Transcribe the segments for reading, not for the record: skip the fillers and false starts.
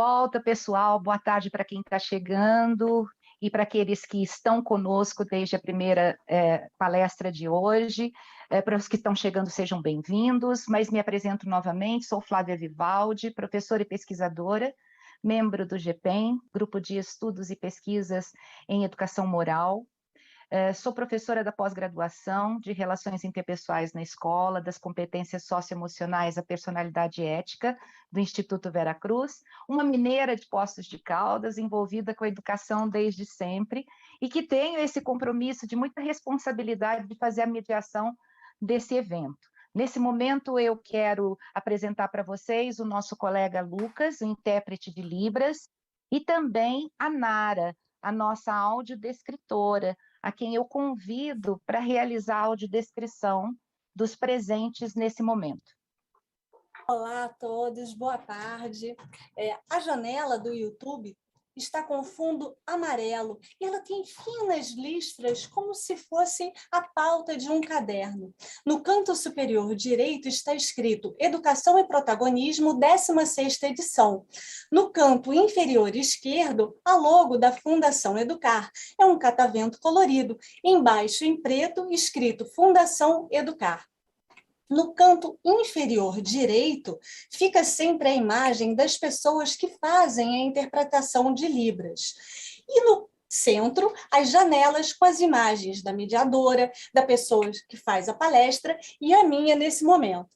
volta, pessoal. Boa tarde para quem está chegando e para aqueles que estão conosco desde a primeira palestra de hoje. Para os que estão chegando, sejam bem-vindos, mas me apresento novamente, sou Flávia Vivaldi, professora e pesquisadora, membro do GPEM, Grupo de Estudos e Pesquisas em Educação Moral. Sou professora da pós-graduação de Relações Interpessoais na Escola, das competências socioemocionais à personalidade ética, do Instituto Vera Cruz, uma mineira de Poços de Caldas, envolvida com a educação desde sempre, e que tenho esse compromisso de muita responsabilidade de fazer a mediação desse evento. Nesse momento, eu quero apresentar para vocês o nosso colega Lucas, o intérprete de Libras, e também a Nara, a nossa audiodescritora, a quem eu convido para realizar a audiodescrição dos presentes nesse momento. Olá a todos, boa tarde. A janela do YouTube está com fundo amarelo e ela tem finas listras como se fosse a pauta de um caderno. No canto superior direito está escrito Educação e Protagonismo, 16ª edição. No canto inferior esquerdo, a logo da Fundação Educar. É um catavento colorido. Embaixo, em preto, escrito Fundação Educar. No canto inferior direito, fica sempre a imagem das pessoas que fazem a interpretação de Libras. E no centro, as janelas com as imagens da mediadora, da pessoa que faz a palestra e a minha nesse momento.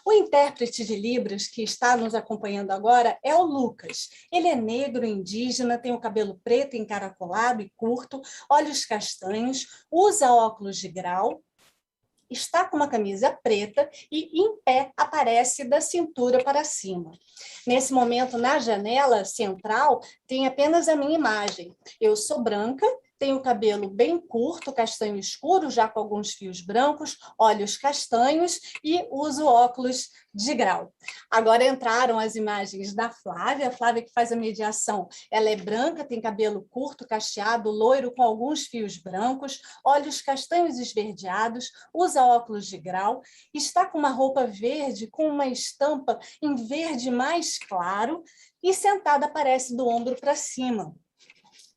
O intérprete de Libras que está nos acompanhando agora é o Lucas. Ele é negro, indígena, tem o cabelo preto encaracolado e curto, olhos castanhos, usa óculos de grau, está com uma camisa preta e, em pé, aparece da cintura para cima. Nesse momento, na janela central, tem apenas a minha imagem. Eu sou branca, tenho o cabelo bem curto, castanho escuro, já com alguns fios brancos, olhos castanhos e uso óculos de grau. Agora entraram as imagens da Flávia, a Flávia que faz a mediação. Ela é branca, tem cabelo curto, cacheado, loiro, com alguns fios brancos, olhos castanhos esverdeados, usa óculos de grau, está com uma roupa verde com uma estampa em verde mais claro e sentada aparece do ombro para cima.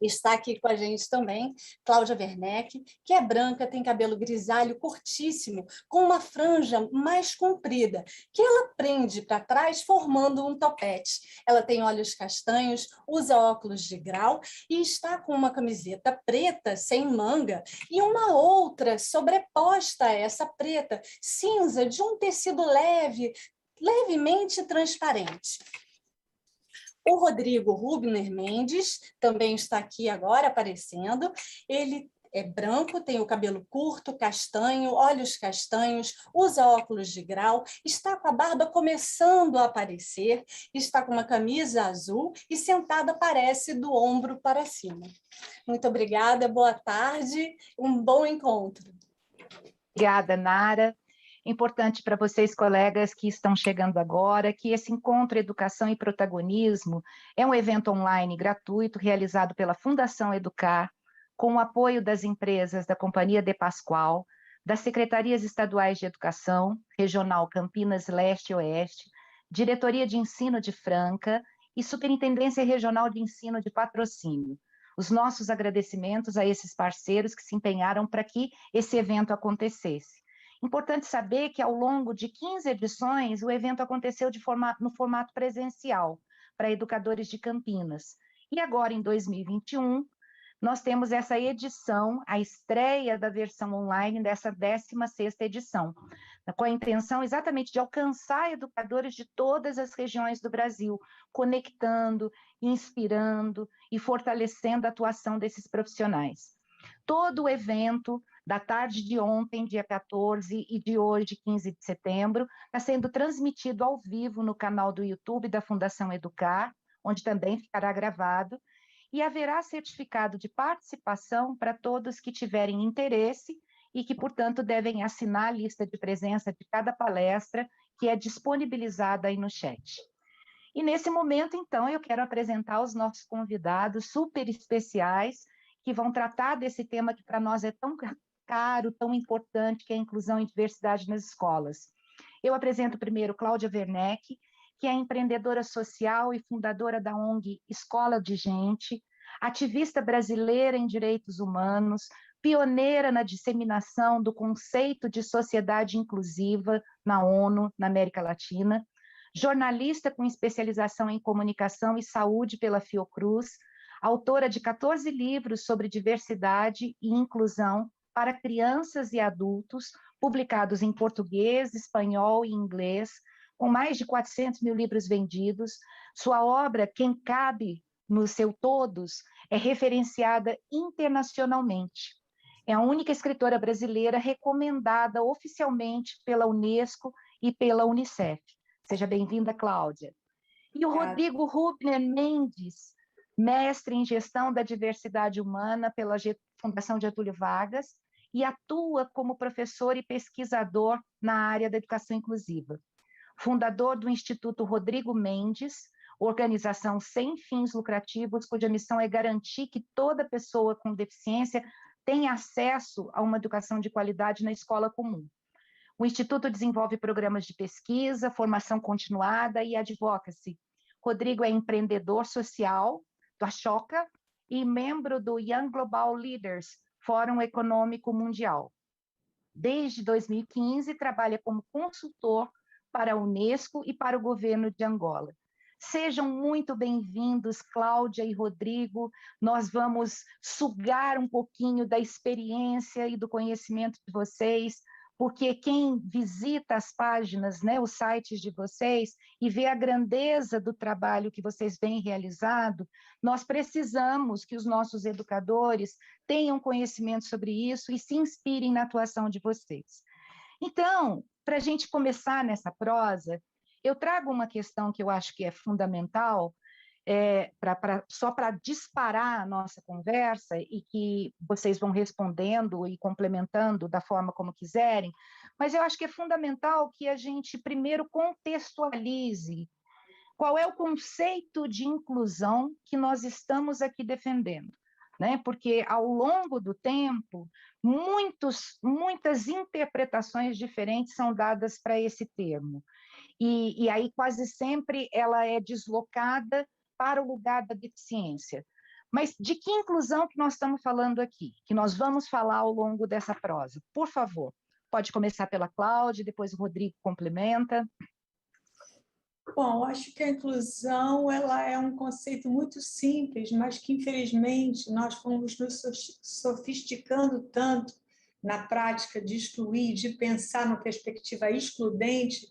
Está aqui com a gente também Cláudia Werneck, que é branca, tem cabelo grisalho curtíssimo, com uma franja mais comprida, que ela prende para trás formando um topete. Ela tem olhos castanhos, usa óculos de grau e está com uma camiseta preta, sem manga, e uma outra sobreposta a essa preta, cinza, de um tecido leve, levemente transparente. O Rodrigo Rubner Mendes também está aqui agora aparecendo. Ele é branco, tem o cabelo curto, castanho, olhos castanhos, usa óculos de grau, está com a barba começando a aparecer, está com uma camisa azul e sentado aparece do ombro para cima. Muito obrigada, boa tarde, um bom encontro. Obrigada, Nara. Importante para vocês, colegas que estão chegando agora, que esse encontro Educação e Protagonismo é um evento online gratuito realizado pela Fundação Educar, com o apoio das empresas da Companhia de Pascoal, das Secretarias Estaduais de Educação, Regional Campinas Leste e Oeste, Diretoria de Ensino de Franca e Superintendência Regional de Ensino de Patrocínio. Os nossos agradecimentos a esses parceiros que se empenharam para que esse evento acontecesse. Importante saber que, ao longo de 15 edições, o evento aconteceu no formato presencial, para educadores de Campinas. E agora, em 2021, nós temos essa edição, a estreia da versão online dessa 16ª edição, com a intenção exatamente de alcançar educadores de todas as regiões do Brasil, conectando, inspirando e fortalecendo a atuação desses profissionais. Todo o evento da tarde de ontem, dia 14, e de hoje, 15 de setembro, está sendo transmitido ao vivo no canal do YouTube da Fundação Educar, onde também ficará gravado, e haverá certificado de participação para todos que tiverem interesse e que, portanto, devem assinar a lista de presença de cada palestra, que é disponibilizada aí no chat. E nesse momento, então, eu quero apresentar os nossos convidados super especiais, que vão tratar desse tema que para nós é tão caro, tão importante, que é a inclusão e diversidade nas escolas. Eu apresento primeiro Cláudia Werneck, que é empreendedora social e fundadora da ONG Escola de Gente, ativista brasileira em direitos humanos, pioneira na disseminação do conceito de sociedade inclusiva na ONU, na América Latina, jornalista com especialização em comunicação e saúde pela Fiocruz, autora de 14 livros sobre diversidade e inclusão para crianças e adultos, publicados em português, espanhol e inglês, com mais de 400 mil livros vendidos. Sua obra, Quem Cabe no Seu Todos, é referenciada internacionalmente. É a única escritora brasileira recomendada oficialmente pela Unesco e pela Unicef. Seja bem-vinda, Cláudia. E o Rodrigo Rubner Mendes, mestre em Gestão da Diversidade Humana pela Fundação Getúlio Vargas e atua como professor e pesquisador na área da educação inclusiva. Fundador do Instituto Rodrigo Mendes, organização sem fins lucrativos, cuja missão é garantir que toda pessoa com deficiência tenha acesso a uma educação de qualidade na escola comum. O Instituto desenvolve programas de pesquisa, formação continuada e advocacy. Rodrigo é empreendedor social do Ashoka e membro do Young Global Leaders, Fórum Econômico Mundial. Desde 2015, trabalha como consultor para a Unesco e para o governo de Angola. Sejam muito bem-vindos, Cláudia e Rodrigo. Nós vamos sugar um pouquinho da experiência e do conhecimento de vocês, porque quem visita as páginas, né, os sites de vocês, e vê a grandeza do trabalho que vocês têm realizado, nós precisamos que os nossos educadores tenham conhecimento sobre isso e se inspirem na atuação de vocês. Então, para a gente começar nessa prosa, eu trago uma questão que eu acho que é fundamental, só para disparar a nossa conversa e que vocês vão respondendo e complementando da forma como quiserem, mas eu acho que é fundamental que a gente primeiro contextualize qual é o conceito de inclusão que nós estamos aqui defendendo, né? Porque ao longo do tempo, muitas interpretações diferentes são dadas para esse termo, e aí quase sempre ela é deslocada para o lugar da deficiência. Mas de que inclusão que nós estamos falando aqui? Que nós vamos falar ao longo dessa prosa? Por favor, pode começar pela Cláudia, depois o Rodrigo complementa. Bom, acho que a inclusão ela é um conceito muito simples, mas que, infelizmente, nós fomos nos sofisticando tanto na prática de excluir, de pensar numa perspectiva excludente,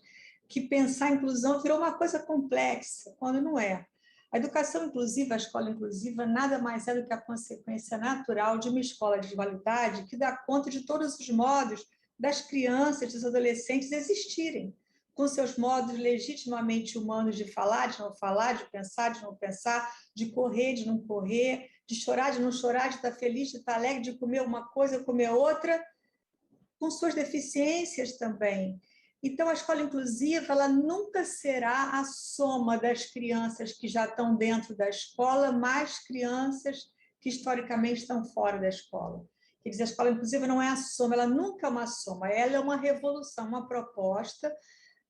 que pensar a inclusão virou uma coisa complexa, quando não é. A educação inclusiva, a escola inclusiva, nada mais é do que a consequência natural de uma escola de qualidade que dá conta de todos os modos das crianças, dos adolescentes existirem, com seus modos legitimamente humanos de falar, de não pensar, de correr, de não correr, de chorar, de não chorar, de estar feliz, de estar alegre, de comer uma coisa, comer outra, com suas deficiências também. Então, a escola inclusiva ela nunca será a soma das crianças que já estão dentro da escola, mais crianças que historicamente estão fora da escola. Quer dizer, a escola inclusiva não é a soma, ela nunca é uma soma, ela é uma revolução, uma proposta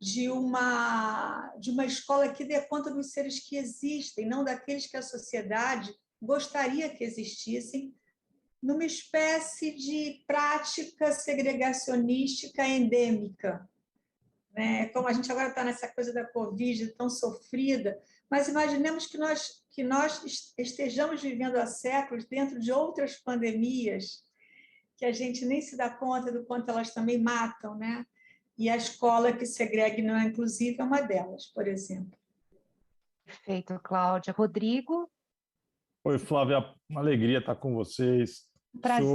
de uma escola que dê conta dos seres que existem, não daqueles que a sociedade gostaria que existissem, numa espécie de prática segregacionística endêmica, né? Como a gente agora está nessa coisa da Covid tão sofrida, mas imaginemos que nós estejamos vivendo há séculos dentro de outras pandemias que a gente nem se dá conta do quanto elas também matam, né? E a escola que segrega e não é inclusiva é uma delas, por exemplo. Perfeito, Cláudia. Rodrigo? Oi, Flávia, uma alegria estar com vocês. Prazer.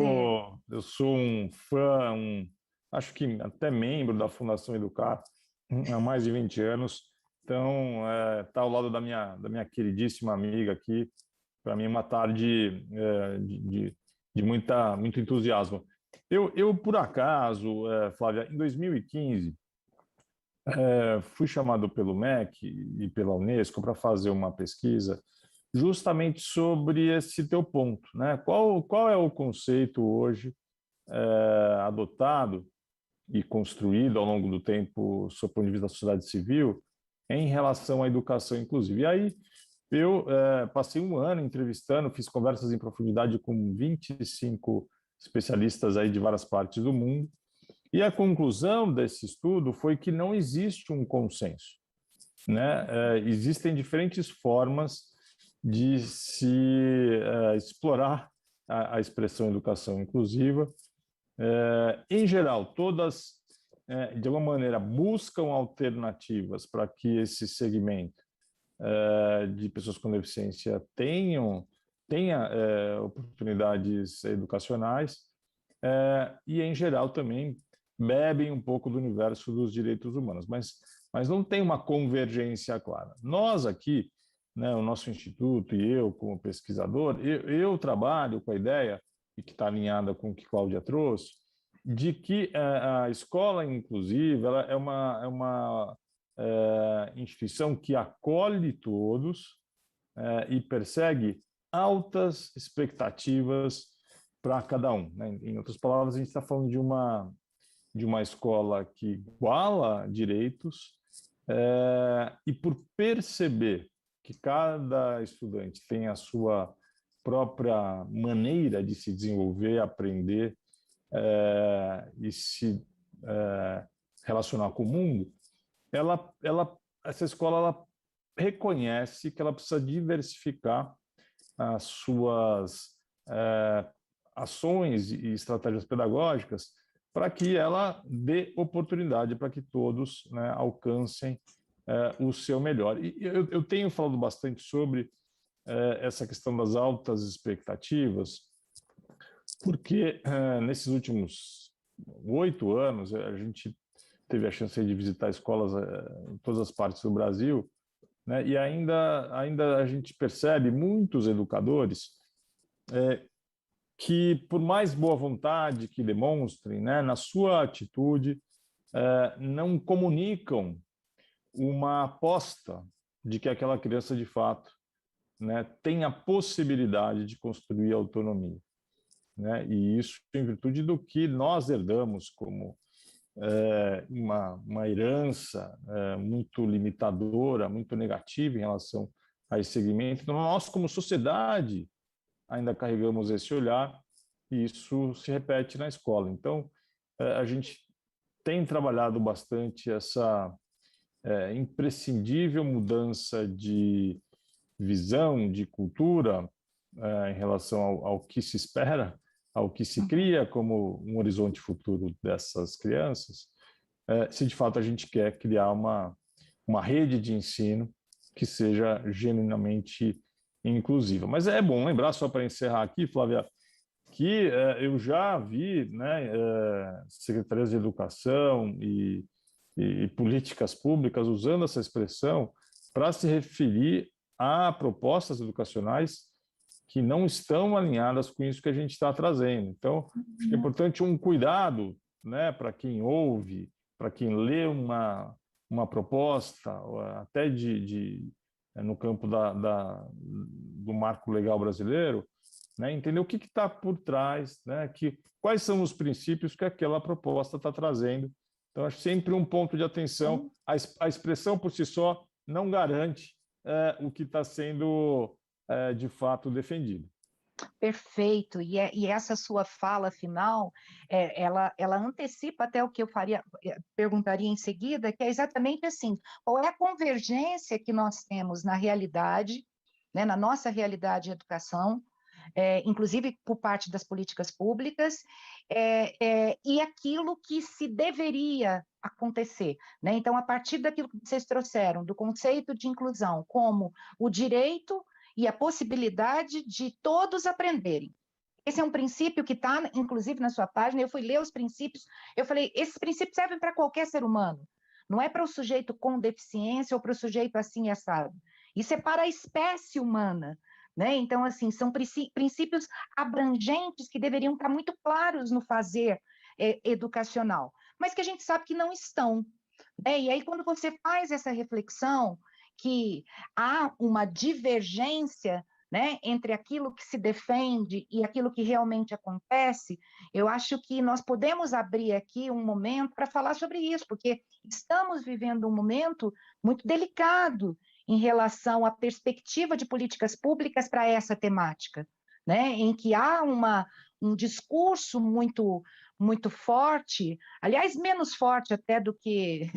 Eu sou um fã, acho que até membro da Fundação Educar há mais de 20 anos. Então, estar ao lado da minha queridíssima amiga aqui, para mim é uma tarde de muito entusiasmo. Eu por acaso, Flávia, em 2015, fui chamado pelo MEC e pela Unesco para fazer uma pesquisa justamente sobre esse teu ponto, né? Qual é o conceito hoje adotado e construído ao longo do tempo, sob o ponto de vista da sociedade civil, em relação à educação inclusiva. E aí eu passei um ano entrevistando, fiz conversas em profundidade com 25 especialistas aí de várias partes do mundo, e a conclusão desse estudo foi que não existe um consenso, né? Existem diferentes formas de se explorar a expressão educação inclusiva. Em geral, todas, de alguma maneira, buscam alternativas para que esse segmento de pessoas com deficiência tenha oportunidades educacionais, e, em geral, também bebem um pouco do universo dos direitos humanos, mas não tem uma convergência clara. Nós aqui, né, o nosso instituto e eu, como pesquisador, eu trabalho com a ideia, e que está alinhada com o que Cláudia trouxe, de que a escola inclusiva ela é uma instituição que acolhe todos e persegue altas expectativas para cada um, né? Em outras palavras, a gente está falando de uma escola que iguala direitos, e por perceber que cada estudante tem a sua própria maneira de se desenvolver, aprender e se relacionar com o mundo, essa escola ela reconhece que ela precisa diversificar as suas ações e estratégias pedagógicas para que ela dê oportunidade para que todos, né, alcancem o seu melhor. E eu tenho falado bastante sobre essa questão das altas expectativas, porque nesses últimos 8 anos a gente teve a chance de visitar escolas em todas as partes do Brasil, né, e ainda a gente percebe muitos educadores que, por mais boa vontade que demonstrem, né, na sua atitude, não comunicam uma aposta de que aquela criança, de fato, né, tem a possibilidade de construir autonomia, né? E isso em virtude do que nós herdamos como uma herança muito limitadora, muito negativa em relação a esse segmento. Então, nós, como sociedade, ainda carregamos esse olhar e isso se repete na escola. Então, a gente tem trabalhado bastante essa imprescindível mudança de visão, de cultura em relação ao que se espera, ao que se cria como um horizonte futuro dessas crianças, se de fato a gente quer criar uma rede de ensino que seja genuinamente inclusiva. Mas é bom lembrar, só para encerrar aqui, Flávia, que eu já vi, né, secretarias de educação e políticas públicas usando essa expressão para se referir a propostas educacionais que não estão alinhadas com isso que a gente está trazendo. Então, acho que é importante um cuidado, né, para quem ouve, para quem lê uma proposta, até no campo do marco legal brasileiro, né, entender o que está por trás, né, quais são os princípios que aquela proposta está trazendo. Então, acho sempre um ponto de atenção. A expressão por si só não garante o que está sendo de fato defendido. Perfeito, e essa sua fala final, ela antecipa até o que eu perguntaria em seguida, que é exatamente assim, qual é a convergência que nós temos na realidade, né, na nossa realidade de educação, inclusive por parte das políticas públicas, e aquilo que se deveria acontecer, né? Então, a partir daquilo que vocês trouxeram, do conceito de inclusão como o direito e a possibilidade de todos aprenderem. Esse é um princípio que está, inclusive, na sua página. Eu fui ler os princípios, eu falei, esses princípios servem para qualquer ser humano, não é para o sujeito com deficiência ou para o sujeito assim assado. Isso é para a espécie humana, né? Então, assim, são princípios abrangentes que deveriam estar muito claros no fazer educacional, mas que a gente sabe que não estão, né? E aí, quando você faz essa reflexão, que há uma divergência, né, entre aquilo que se defende e aquilo que realmente acontece, eu acho que nós podemos abrir aqui um momento para falar sobre isso, porque estamos vivendo um momento muito delicado em relação à perspectiva de políticas públicas para essa temática, né, em que há um discurso muito forte, aliás, menos forte até do que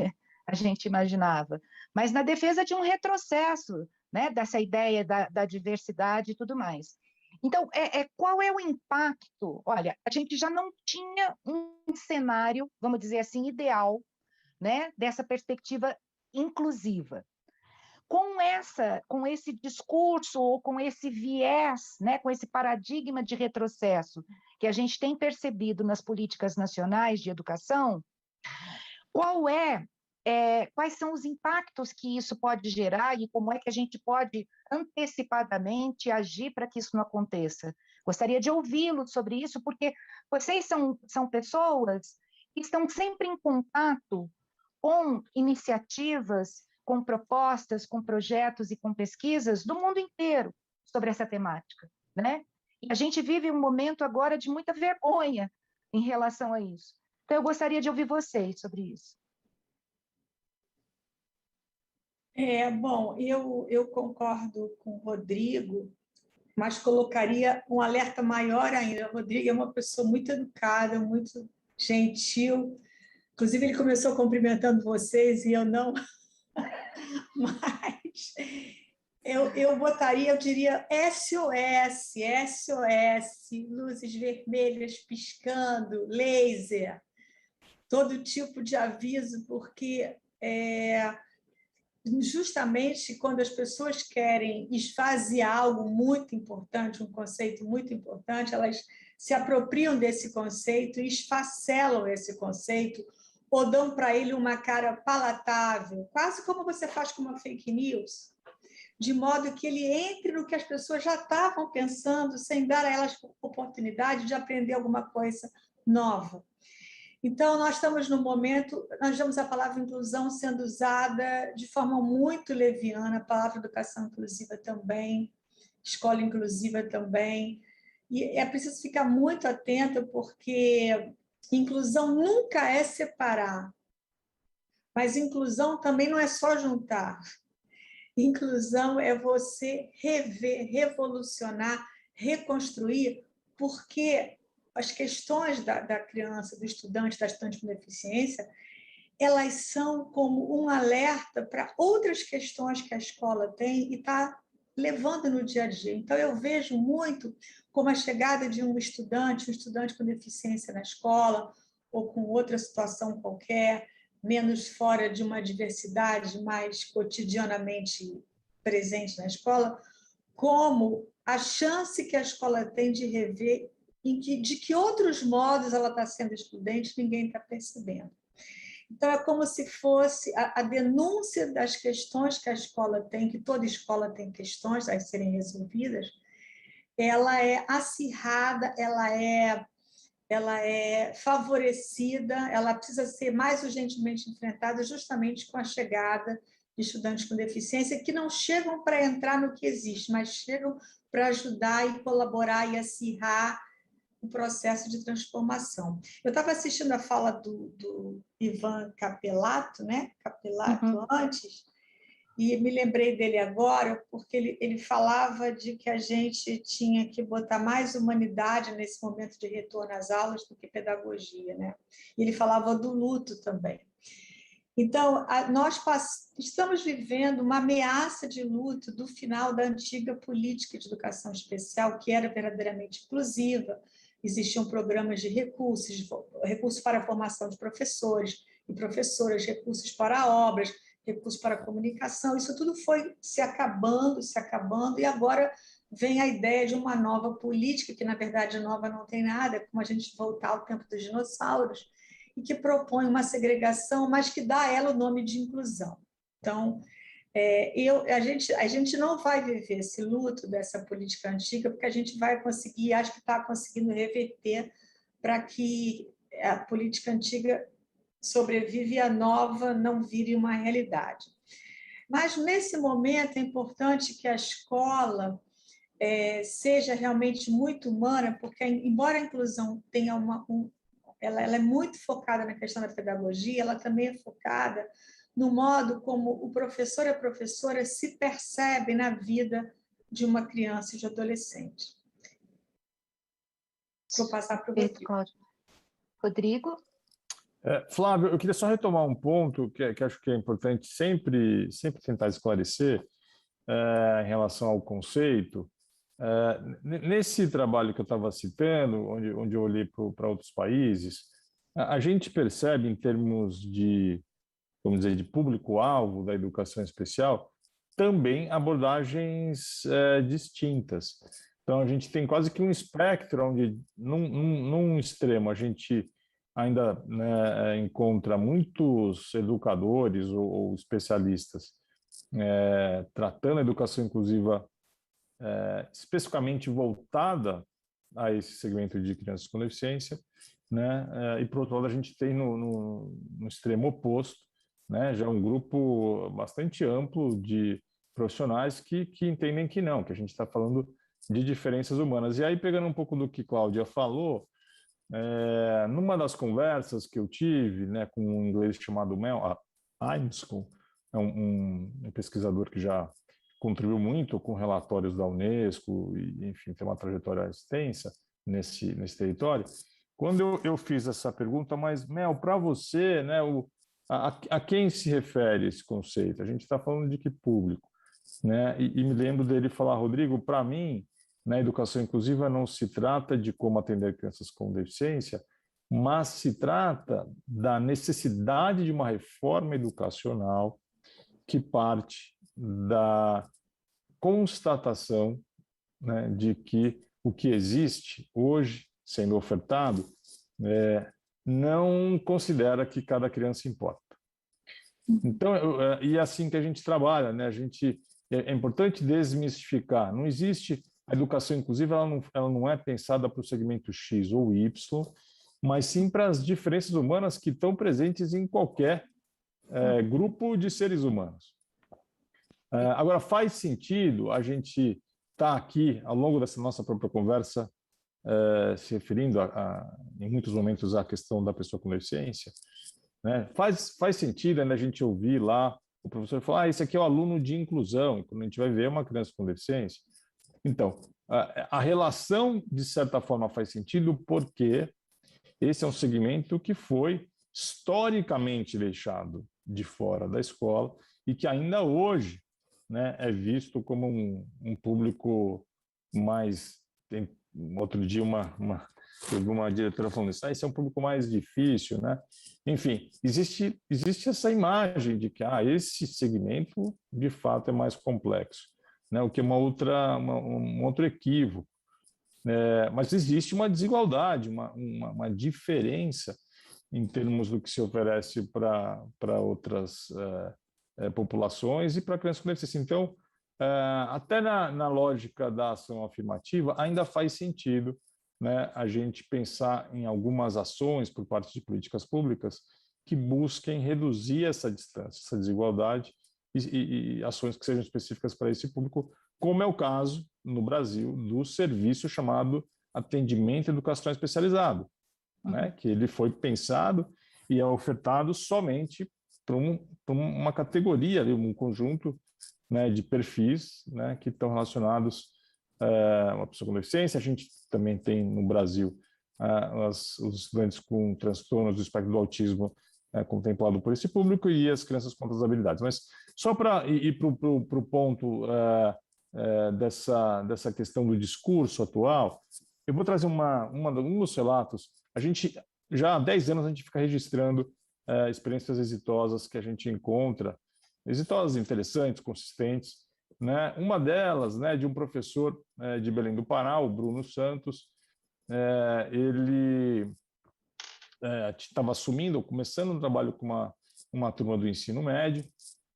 a gente imaginava, mas na defesa de um retrocesso, né, dessa ideia da diversidade e tudo mais. Então, qual é o impacto? Olha, a gente já não tinha um cenário, vamos dizer assim, ideal, né, dessa perspectiva inclusiva. Com esse discurso ou com esse viés, né, com esse paradigma de retrocesso que a gente tem percebido nas políticas nacionais de educação, quais são os impactos que isso pode gerar e como é que a gente pode antecipadamente agir para que isso não aconteça? Gostaria de ouvi-lo sobre isso, porque vocês são pessoas que estão sempre em contato com iniciativas, com propostas, com projetos e com pesquisas do mundo inteiro sobre essa temática, né? E a gente vive um momento agora de muita vergonha em relação a isso. Então, eu gostaria de ouvir vocês sobre isso. Bom, eu concordo com o Rodrigo, mas colocaria um alerta maior ainda. O Rodrigo é uma pessoa muito educada, muito gentil. Inclusive, ele começou cumprimentando vocês e eu não, mas eu botaria, eu diria SOS, SOS, luzes vermelhas piscando, laser, todo tipo de aviso, porque justamente quando as pessoas querem esvaziar algo muito importante, um conceito muito importante, elas se apropriam desse conceito e esfacelam esse conceito ou dão para ele uma cara palatável, quase como você faz com uma fake news, de modo que ele entre no que as pessoas já estavam pensando, sem dar a elas oportunidade de aprender alguma coisa nova. Então, nós estamos no momento, nós vemos a palavra inclusão sendo usada de forma muito leviana, a palavra educação inclusiva também, escola inclusiva também, e é preciso ficar muito atento, porque inclusão nunca é separar, mas inclusão também não é só juntar. Inclusão é você rever, revolucionar, reconstruir, porque as questões da criança, do estudante, da estudante com deficiência, elas são como um alerta para outras questões que a escola tem e está levando no dia a dia. Então, eu vejo muito como a chegada de um estudante com deficiência na escola, ou com outra situação qualquer, menos fora de uma diversidade mais cotidianamente presente na escola, como a chance que a escola tem de rever de que outros modos ela está sendo excludente, ninguém está percebendo. Então, é como se fosse a denúncia das questões que a escola tem, que toda escola tem questões a serem resolvidas, ela é acirrada, ela é favorecida, ela precisa ser mais urgentemente enfrentada justamente com a chegada de estudantes com deficiência, que não chegam para entrar no que existe, mas chegam para ajudar e colaborar e acirrar o processo de transformação. Eu estava assistindo a fala do Ivan Capelato, né? Capelato antes, e me lembrei dele agora, porque ele falava de que a gente tinha que botar mais humanidade nesse momento de retorno às aulas do que pedagogia, né? E ele falava do luto também. Então, nós estamos vivendo uma ameaça de luto do final da antiga política de educação especial, que era verdadeiramente inclusiva. Existiam programas de recursos para a formação de professores e professoras, recursos para obras, recursos para a comunicação. Isso tudo foi se acabando, e agora vem a ideia de uma nova política, que, na verdade, nova não tem nada, é como a gente voltar ao tempo dos dinossauros, e que propõe uma segregação, mas que dá a ela o nome de inclusão. Então, a gente não vai viver esse luto dessa política antiga, porque a gente vai conseguir, acho que está conseguindo reverter para que a política antiga sobreviva e a nova não vire uma realidade. Mas, nesse momento, é importante que a escola seja realmente muito humana, porque embora a inclusão tenha ela é muito focada na questão da pedagogia, ela também é focada no modo como o professor e a professora se percebem na vida de uma criança e de adolescente. Vou passar para o Rodrigo. Rodrigo? Flávio, eu queria só retomar um ponto que acho que é importante sempre tentar esclarecer em relação ao conceito. Nesse trabalho que eu estava citando, onde eu olhei para outros países, a gente percebe, em termos de, vamos dizer, de público-alvo da educação especial, também abordagens distintas. Então, a gente tem quase que um espectro onde, num extremo, a gente ainda, né, encontra muitos educadores ou especialistas tratando a educação inclusiva especificamente voltada a esse segmento de crianças com deficiência, né? E, por outro lado, a gente tem no extremo oposto, né, já um grupo bastante amplo de profissionais que entendem que não, que a gente está falando de diferenças humanas. E aí, pegando um pouco do que Cláudia falou, numa das conversas que eu tive, né, com um inglês chamado Mel Aimscombe, um pesquisador que já contribuiu muito com relatórios da Unesco e, enfim, tem uma trajetória extensa nesse território. Quando eu fiz essa pergunta, mas, Mel, para você, né, a quem se refere esse conceito? A gente está falando de que público? Né? E me lembro dele falar, Rodrigo, para mim, na educação inclusiva não se trata de como atender crianças com deficiência, mas se trata da necessidade de uma reforma educacional que parte da constatação, né, de que o que existe hoje sendo ofertado não considera que cada criança importa. Então, e é assim que a gente trabalha, né? É importante desmistificar. Não existe a educação inclusiva, ela não é pensada para o segmento X ou Y, mas sim para as diferenças humanas que estão presentes em qualquer grupo de seres humanos. Agora, faz sentido a gente estar aqui, ao longo dessa nossa própria conversa, se referindo, em muitos momentos, à questão da pessoa com deficiência, né? Faz sentido ainda a gente ouvir lá o professor falar, esse aqui é o aluno de inclusão, e quando a gente vai ver é uma criança com deficiência. Então, a relação, de certa forma, faz sentido porque esse é um segmento que foi historicamente deixado de fora da escola e que ainda hoje, né, é visto como um público mais... Outro dia eu vi uma diretora falando isso, esse é um público mais difícil, né? Enfim, existe essa imagem de que esse segmento, de fato, é mais complexo, né? O que é um outro equívoco. Mas existe uma desigualdade, uma diferença em termos do que se oferece para outras populações e para crianças com deficiência. Então, até na lógica da ação afirmativa, ainda faz sentido, né, a gente pensar em algumas ações por parte de políticas públicas que busquem reduzir essa distância, essa desigualdade e ações que sejam específicas para esse público, como é o caso, no Brasil, do serviço chamado atendimento educacional especializado, né, que ele foi pensado e é ofertado somente para uma categoria, um conjunto, né, de perfis, né, que estão relacionados a uma pessoa com deficiência. A gente também tem no Brasil os estudantes com transtornos do espectro do autismo contemplado por esse público e as crianças com outras habilidades. Mas só para ir para o ponto dessa questão do discurso atual, eu vou trazer um dos relatos. A gente, já há 10 anos, a gente fica registrando experiências exitosas que a gente encontra, exitosas, interessantes, consistentes, né? Uma delas, né, de um professor de Belém do Pará, o Bruno Santos. Ele estava começando um trabalho com uma turma do ensino médio,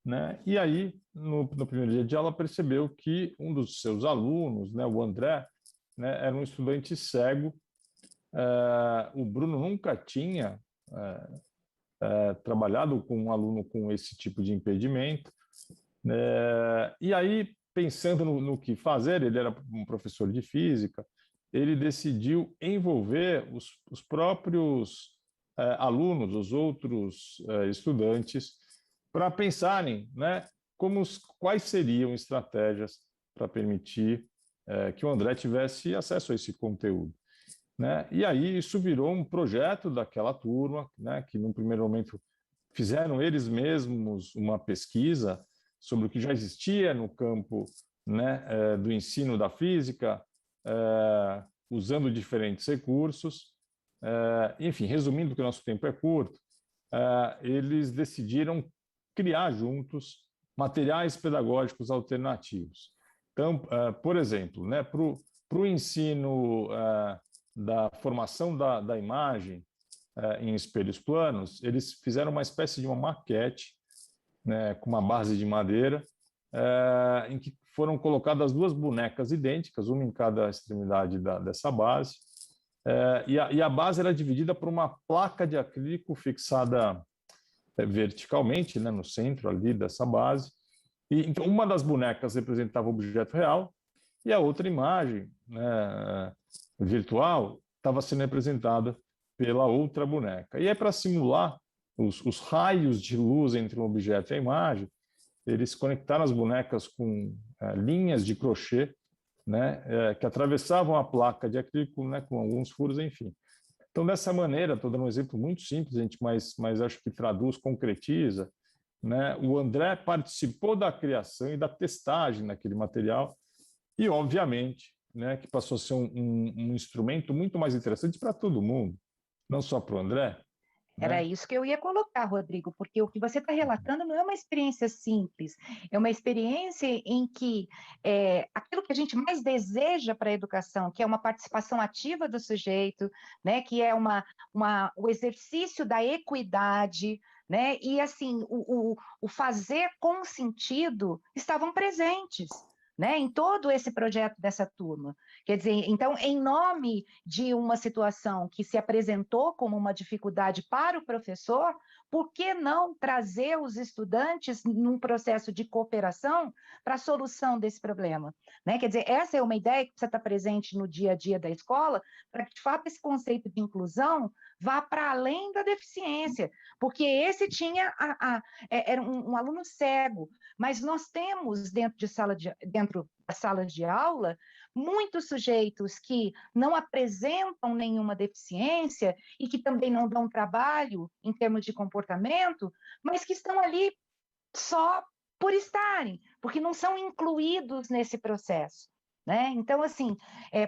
né? E aí, no primeiro dia de aula, percebeu que um dos seus alunos, né, o André, né, era um estudante cego. O Bruno nunca tinha trabalhado com um aluno com esse tipo de impedimento. E aí pensando no que fazer, ele era um professor de física, ele decidiu envolver os próprios alunos, os outros estudantes, para pensarem, né, quais seriam estratégias para permitir que o André tivesse acesso a esse conteúdo. Né? E aí isso virou um projeto daquela turma, né, que num primeiro momento fizeram eles mesmos uma pesquisa sobre o que já existia no campo, né, do ensino da física, usando diferentes recursos. Enfim, resumindo, que o nosso tempo é curto, eles decidiram criar juntos materiais pedagógicos alternativos. Então, por exemplo, né, para o ensino da formação da imagem em espelhos planos, eles fizeram uma espécie de uma maquete, né, com uma base de madeira, em que foram colocadas duas bonecas idênticas, uma em cada extremidade dessa base, e a base era dividida por uma placa de acrílico fixada verticalmente, né, no centro ali dessa base. E então, uma das bonecas representava o objeto real e a outra imagem, né, virtual estava sendo representada pela outra boneca. E aí, para simular os raios de luz entre um objeto e a imagem, eles conectaram as bonecas com linhas de crochê, né, que atravessavam a placa de acrílico, né, com alguns furos, enfim. Então, dessa maneira, estou dando um exemplo muito simples, gente, mas acho que traduz, concretiza, né? O André participou da criação e da testagem naquele material e, obviamente, né, que passou a ser um instrumento muito mais interessante para todo mundo, não só para o André. Era Né? isso que eu ia colocar, Rodrigo, porque o que você está relatando não é uma experiência simples, é uma experiência em que aquilo que a gente mais deseja para a educação, que é uma participação ativa do sujeito, né, que é o exercício da equidade, né, e assim, o fazer com sentido estavam presentes. Né, em todo esse projeto dessa turma. Quer dizer, então, em nome de uma situação que se apresentou como uma dificuldade para o professor, por que não trazer os estudantes num processo de cooperação para a solução desse problema? Né? Quer dizer, essa é uma ideia que precisa estar presente no dia a dia da escola, para que, de fato, esse conceito de inclusão vá para além da deficiência, porque esse era um aluno cego, mas nós temos dentro das salas de aula muitos sujeitos que não apresentam nenhuma deficiência e que também não dão trabalho em termos de comportamento, mas que estão ali só por estarem, porque não são incluídos nesse processo. Né? Então, assim,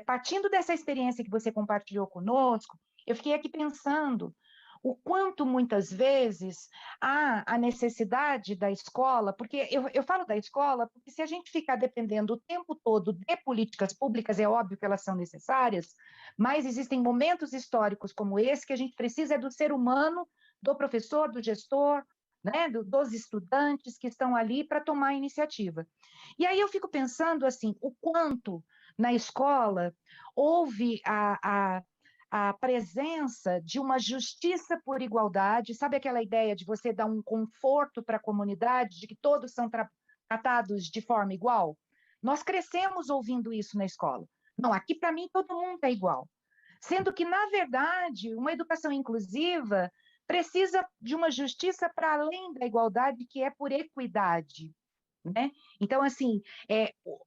partindo dessa experiência que você compartilhou conosco, eu fiquei aqui pensando o quanto muitas vezes há a necessidade da escola, porque eu falo da escola, porque se a gente ficar dependendo o tempo todo de políticas públicas, é óbvio que elas são necessárias, mas existem momentos históricos como esse que a gente precisa do ser humano, do professor, do gestor, né, dos estudantes que estão ali para tomar a iniciativa. E aí eu fico pensando assim, o quanto na escola houve a presença de uma justiça por igualdade, sabe aquela ideia de você dar um conforto para a comunidade, de que todos são tratados de forma igual? Nós crescemos ouvindo isso na escola. Não, aqui para mim todo mundo é igual. Sendo que, na verdade, uma educação inclusiva precisa de uma justiça para além da igualdade, que é por equidade. Né? Então, assim,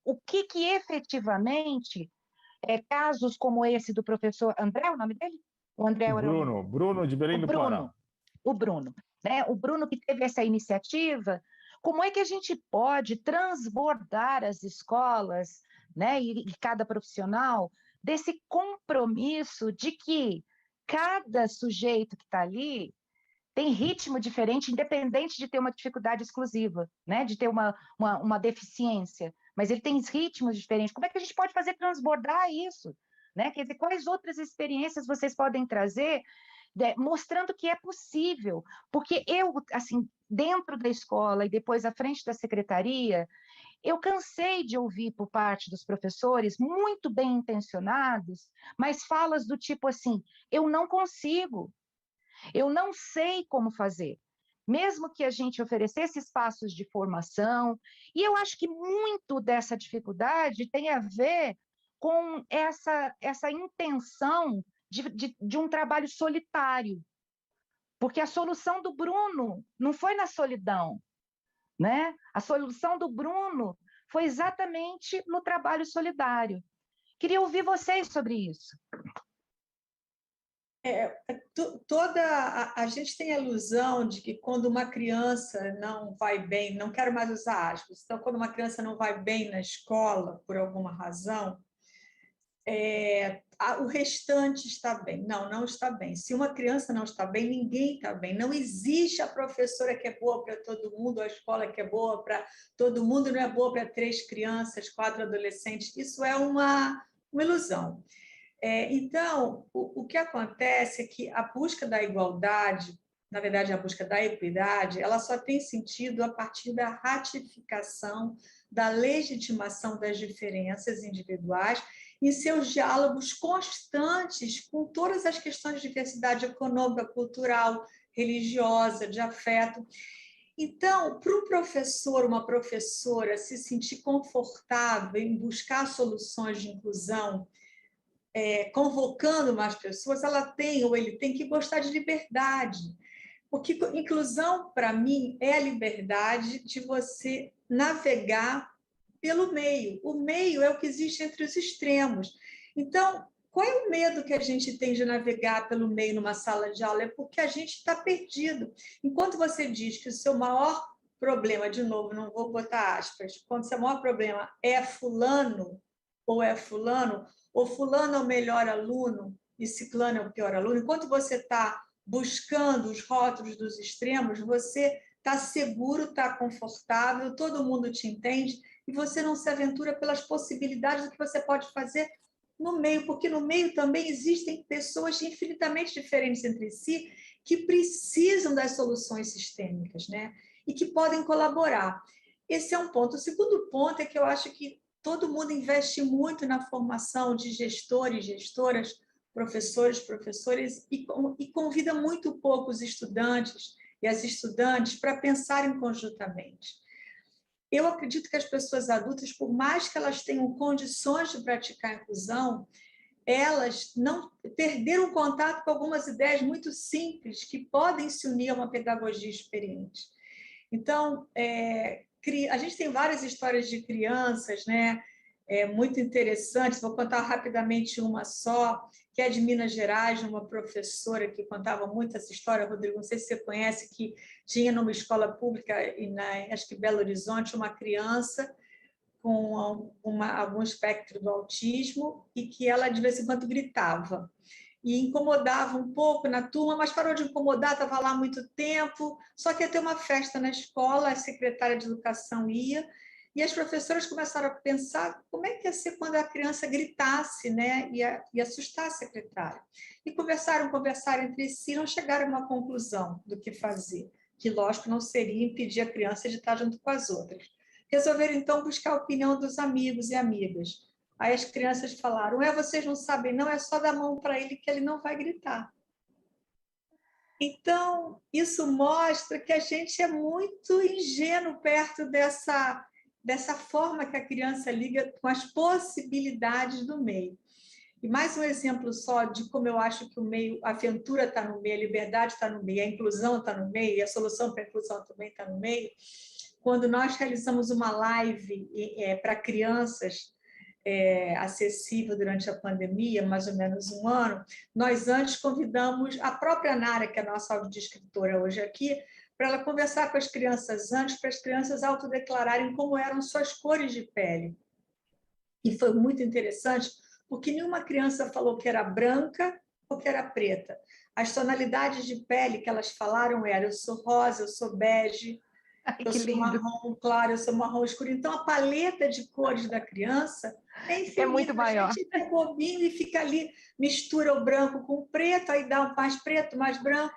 o que efetivamente casos como esse do professor André, o nome dele? O André era Bruno de Belém do Pará. O Bruno, né? O Bruno que teve essa iniciativa, como é que a gente pode transbordar as escolas, né, e cada profissional desse compromisso de que cada sujeito que está ali tem ritmo diferente, independente de ter uma dificuldade exclusiva, né? De ter uma deficiência, mas ele tem ritmos diferentes. Como é que a gente pode fazer transbordar isso? Né? Quer dizer, quais outras experiências vocês podem trazer, mostrando que é possível? Porque eu, assim, dentro da escola e depois à frente da secretaria, eu cansei de ouvir por parte dos professores, muito bem intencionados, mas falas do tipo assim, eu não consigo, eu não sei como fazer. mesmo que a gente oferecesse espaços de formação. E eu acho que muito dessa dificuldade tem a ver com essa intenção de um trabalho solitário, porque a solução do Bruno não foi na solidão, né? A solução do Bruno foi exatamente no trabalho solidário. Queria ouvir vocês sobre isso. A gente tem a ilusão de que quando uma criança não vai bem, não quero mais usar aspas, então quando uma criança não vai bem na escola por alguma razão, o restante está bem. Não, não está bem. Se uma criança não está bem, ninguém está bem. Não existe a professora que é boa para todo mundo, a escola que é boa para todo mundo, não é boa para 3 crianças, 4 adolescentes. Isso é uma ilusão. Então, o que acontece é que a busca da igualdade, na verdade, a busca da equidade, ela só tem sentido a partir da ratificação, da legitimação das diferenças individuais em seus diálogos constantes com todas as questões de diversidade econômica, cultural, religiosa, de afeto. Então, para um professor, uma professora se sentir confortável em buscar soluções de inclusão, convocando mais pessoas, ela tem ou ele tem que gostar de liberdade. Porque inclusão, para mim, é a liberdade de você navegar pelo meio. O meio é o que existe entre os extremos. Então, qual é o medo que a gente tem de navegar pelo meio numa sala de aula? É porque a gente está perdido. Enquanto você diz que o seu maior problema, de novo, não vou botar aspas, quando o seu maior problema é fulano, ou fulano é o melhor aluno e ciclano é o pior aluno, enquanto você está buscando os rótulos dos extremos, você está seguro, está confortável, todo mundo te entende, e você não se aventura pelas possibilidades do que você pode fazer no meio, porque no meio também existem pessoas infinitamente diferentes entre si que precisam das soluções sistêmicas, né? E que podem colaborar. Esse é um ponto. O segundo ponto é que eu acho que todo mundo investe muito na formação de gestores, gestoras, professores, professores, e convida muito pouco os estudantes e as estudantes para pensarem conjuntamente. Eu acredito que as pessoas adultas, por mais que elas tenham condições de praticar a inclusão, elas não perderam contato com algumas ideias muito simples que podem se unir a uma pedagogia experiente. Então, a gente tem várias histórias de crianças, né? Muito interessantes. Vou contar rapidamente uma só, que é de Minas Gerais, uma professora que contava muito essa história, Rodrigo, não sei se você conhece, que tinha numa escola pública, acho que Belo Horizonte, uma criança com algum espectro do autismo e que ela, de vez em quando, gritava. E incomodava um pouco na turma, mas parou de incomodar, estava lá há muito tempo, só que ia ter uma festa na escola, a secretária de educação ia, e as professoras começaram a pensar como é que ia ser quando a criança gritasse, né, e assustar a secretária. E conversaram entre si, não chegaram a uma conclusão do que fazer, que, lógico, não seria impedir a criança de estar junto com as outras. Resolveram, então, buscar a opinião dos amigos e amigas. Aí as crianças falaram, vocês não sabem, não, é só dar a mão para ele que ele não vai gritar. Então, isso mostra que a gente é muito ingênuo perto dessa forma que a criança liga com as possibilidades do meio. E mais um exemplo só de como eu acho que o meio, a aventura está no meio, a liberdade está no meio, a inclusão está no meio, e a solução para a inclusão também está no meio. Quando nós realizamos uma live para crianças, acessível durante a pandemia, mais ou menos um ano, nós antes convidamos a própria Nara, que é a nossa audiodescritora hoje aqui, para ela conversar com as crianças antes, para as crianças autodeclararem como eram suas cores de pele. E foi muito interessante, porque nenhuma criança falou que era branca ou que era preta. As tonalidades de pele que elas falaram eram: eu sou rosa, eu sou bege, eu sou marrom claro, eu sou marrom escuro. Então, a paleta de cores da criança é infinita. É muito maior. A gente é bobinho e fica ali, mistura o branco com o preto, aí dá mais preto, mais branco.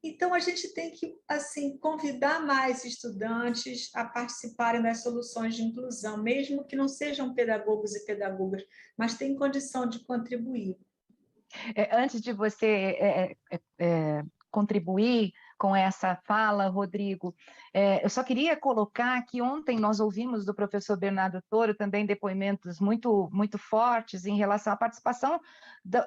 Então, a gente tem que assim convidar mais estudantes a participarem das soluções de inclusão, mesmo que não sejam pedagogos e pedagogas, mas têm condição de contribuir. Antes de você contribuir, com essa fala, Rodrigo. Eu só queria colocar que ontem nós ouvimos do professor Bernardo Toro também depoimentos muito, muito fortes em relação à participação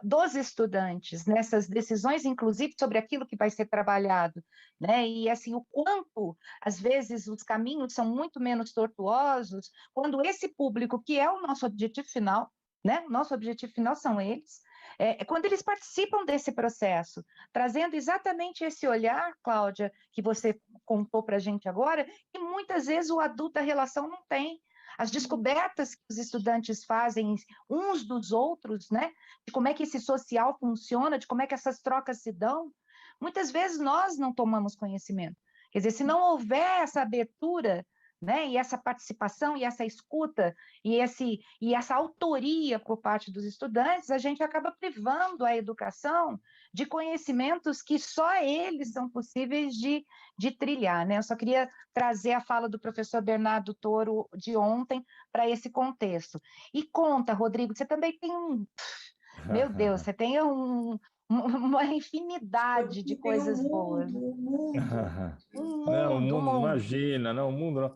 dos estudantes nessas decisões, inclusive sobre aquilo que vai ser trabalhado, né? E assim, o quanto, às vezes, os caminhos são muito menos tortuosos quando esse público, que é o nosso objetivo final, né? Nosso objetivo final são eles, quando eles participam desse processo, trazendo exatamente esse olhar, Cláudia, que você contou para a gente agora, que muitas vezes o adulto da relação não tem. As descobertas que os estudantes fazem uns dos outros, né? De como é que esse social funciona, de como é que essas trocas se dão, muitas vezes nós não tomamos conhecimento. Quer dizer, se não houver essa abertura, né, e essa participação, e essa escuta, e essa autoria por parte dos estudantes, a gente acaba privando a educação de conhecimentos que só eles são possíveis de trilhar, né? Eu só queria trazer a fala do professor Bernardo Toro de ontem para esse contexto. E conta, Rodrigo, você também tem meu Deus, você tem uma infinidade de coisas boas. Não, o mundo, mundo. imagina, não, o mundo não.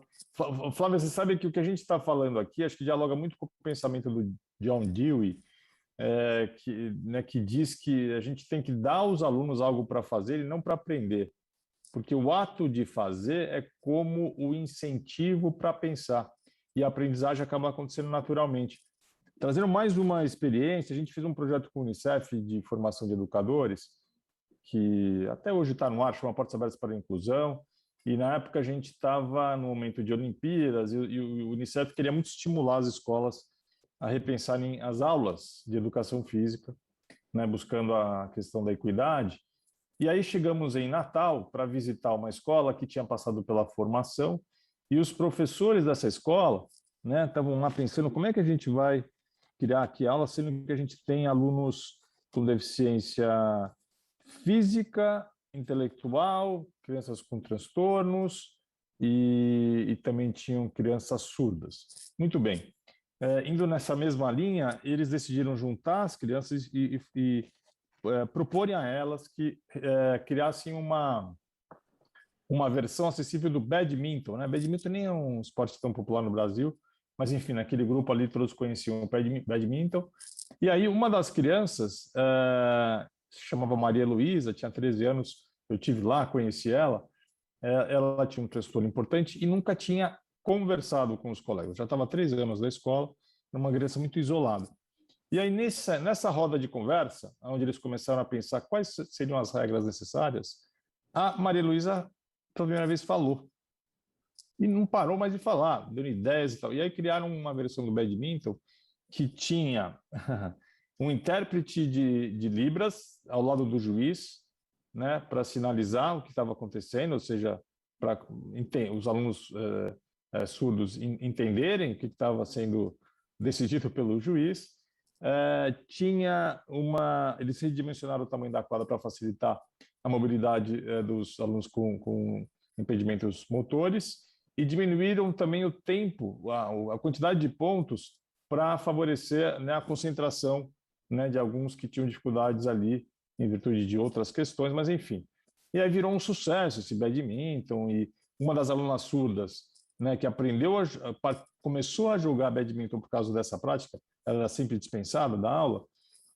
Flávia, você sabe que o que a gente está falando aqui, acho que dialoga muito com o pensamento do John Dewey, que diz que a gente tem que dar aos alunos algo para fazer e não para aprender, porque o ato de fazer é como o incentivo para pensar, e a aprendizagem acaba acontecendo naturalmente. Trazendo mais uma experiência, a gente fez um projeto com o Unicef de formação de educadores, que até hoje está no ar, chama Portas Abertas para a Inclusão, e na época a gente estava no momento de Olimpíadas, e o Unicef queria muito estimular as escolas a repensarem as aulas de educação física, né, buscando a questão da equidade. E aí chegamos em Natal para visitar uma escola que tinha passado pela formação, e os professores dessa escola, né, estavam lá pensando como é que a gente vai criar aqui aula, sendo que a gente tem alunos com deficiência física, intelectual, crianças com transtornos e também tinham crianças surdas. Muito bem. Indo nessa mesma linha, eles decidiram juntar as crianças e proporem a elas que criassem uma versão acessível do badminton, né? Badminton nem é um esporte tão popular no Brasil, mas enfim, naquele grupo ali todos conheciam o badminton. E aí uma das crianças se chamava Maria Luísa, tinha 13 anos, eu tive lá, conheci ela, ela tinha um transtorno importante e nunca tinha conversado com os colegas, já estava há 3 anos da escola, era uma criança muito isolada. E aí nessa roda de conversa, onde eles começaram a pensar quais seriam as regras necessárias, a Maria Luísa, pela primeira vez, falou. E não parou mais de falar, deu ideias e tal. E aí criaram uma versão do badminton que tinha um intérprete de Libras ao lado do juiz, né, para sinalizar o que estava acontecendo, ou seja, para os alunos surdos entenderem o que estava sendo decidido pelo juiz. Eles redimensionaram o tamanho da quadra para facilitar a mobilidade dos alunos com impedimentos motores e diminuíram também o tempo, a quantidade de pontos para favorecer, né, a concentração, né, de alguns que tinham dificuldades ali em virtude de outras questões, mas enfim. E aí virou um sucesso esse badminton, e uma das alunas surdas, né, que começou a jogar badminton por causa dessa prática, ela era sempre dispensada da aula,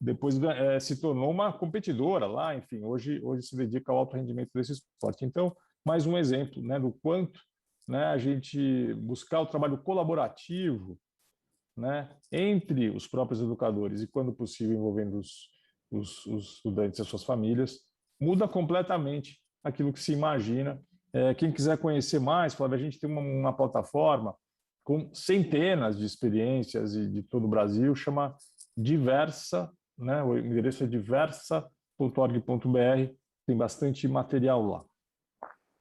depois se tornou uma competidora lá, enfim, hoje se dedica ao alto rendimento desse esporte. Então, mais um exemplo, né, do quanto, né, a gente buscar o trabalho colaborativo, né, entre os próprios educadores e, quando possível, envolvendo os estudantes e as suas famílias, muda completamente aquilo que se imagina. Quem quiser conhecer mais, Flávia, a gente tem uma plataforma com centenas de experiências de todo o Brasil, chama Diversa, né, o endereço é diversa.org.br, tem bastante material lá.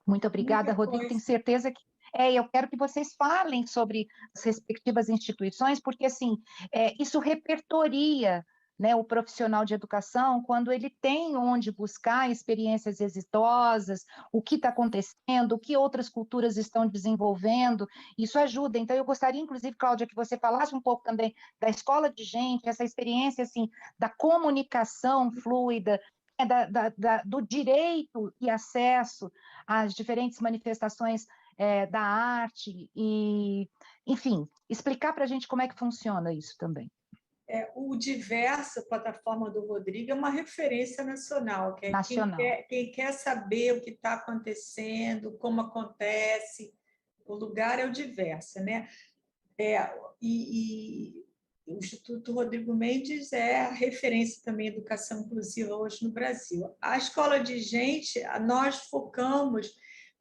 Muito obrigada, Rodrigo, tenho certeza que eu quero que vocês falem sobre as respectivas instituições, porque assim, isso repertoria, né, o profissional de educação quando ele tem onde buscar experiências exitosas, o que está acontecendo, o que outras culturas estão desenvolvendo, isso ajuda. Então, eu gostaria, inclusive, Cláudia, que você falasse um pouco também da escola de gente, essa experiência assim, da comunicação fluida, do direito e acesso às diferentes manifestações da arte, e, enfim, explicar para a gente como é que funciona isso também. O Diversa, a plataforma do Rodrigo, é uma referência nacional, que é nacional. Quem quer saber o que está acontecendo, como acontece, o lugar é o Diversa, né? E o Instituto Rodrigo Mendes é a referência também em educação inclusiva hoje no Brasil. A Escola de Gente, nós focamos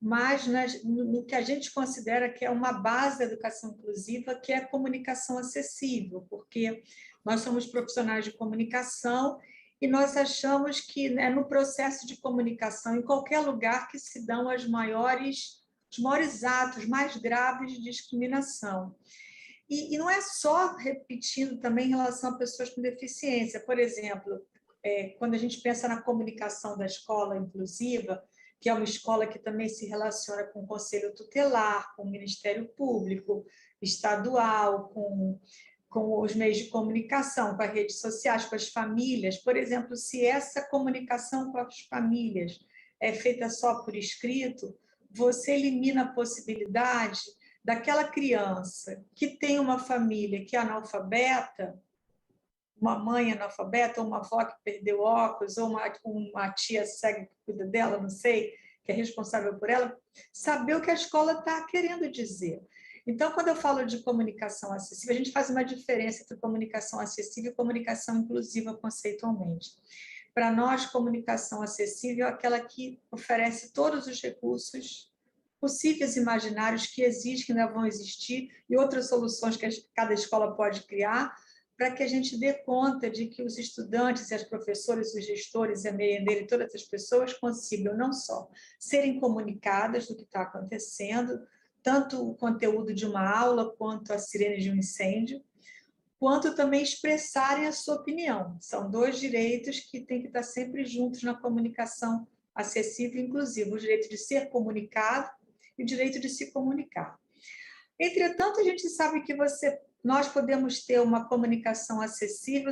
mais no que a gente considera que é uma base da educação inclusiva, que é a comunicação acessível, porque nós somos profissionais de comunicação e nós achamos que, né, no processo de comunicação, em qualquer lugar que se dão os maiores atos mais graves de discriminação. E não é só repetindo também em relação a pessoas com deficiência. Por exemplo, quando a gente pensa na comunicação da escola inclusiva, que é uma escola que também se relaciona com o Conselho Tutelar, com o Ministério Público Estadual, com os meios de comunicação, com as redes sociais, com as famílias. Por exemplo, se essa comunicação com as famílias é feita só por escrito, você elimina a possibilidade daquela criança que tem uma família que é analfabeta, uma mãe analfabeta, ou uma avó que perdeu óculos, ou uma tia cega que cuida dela, não sei, que é responsável por ela, saber o que a escola está querendo dizer. Então, quando eu falo de comunicação acessível, a gente faz uma diferença entre comunicação acessível e comunicação inclusiva conceitualmente. Para nós, comunicação acessível é aquela que oferece todos os recursos possíveis imaginários que existem, que ainda vão existir, e outras soluções que cada escola pode criar, para que a gente dê conta de que os estudantes, e as professoras, os gestores, a merendeira e todas as pessoas consigam não só serem comunicadas do que está acontecendo, tanto o conteúdo de uma aula, quanto a sirene de um incêndio, quanto também expressarem a sua opinião. São dois direitos que têm que estar sempre juntos na comunicação acessível e inclusiva, o direito de ser comunicado e o direito de se comunicar. Entretanto, a gente sabe que nós podemos ter uma comunicação acessível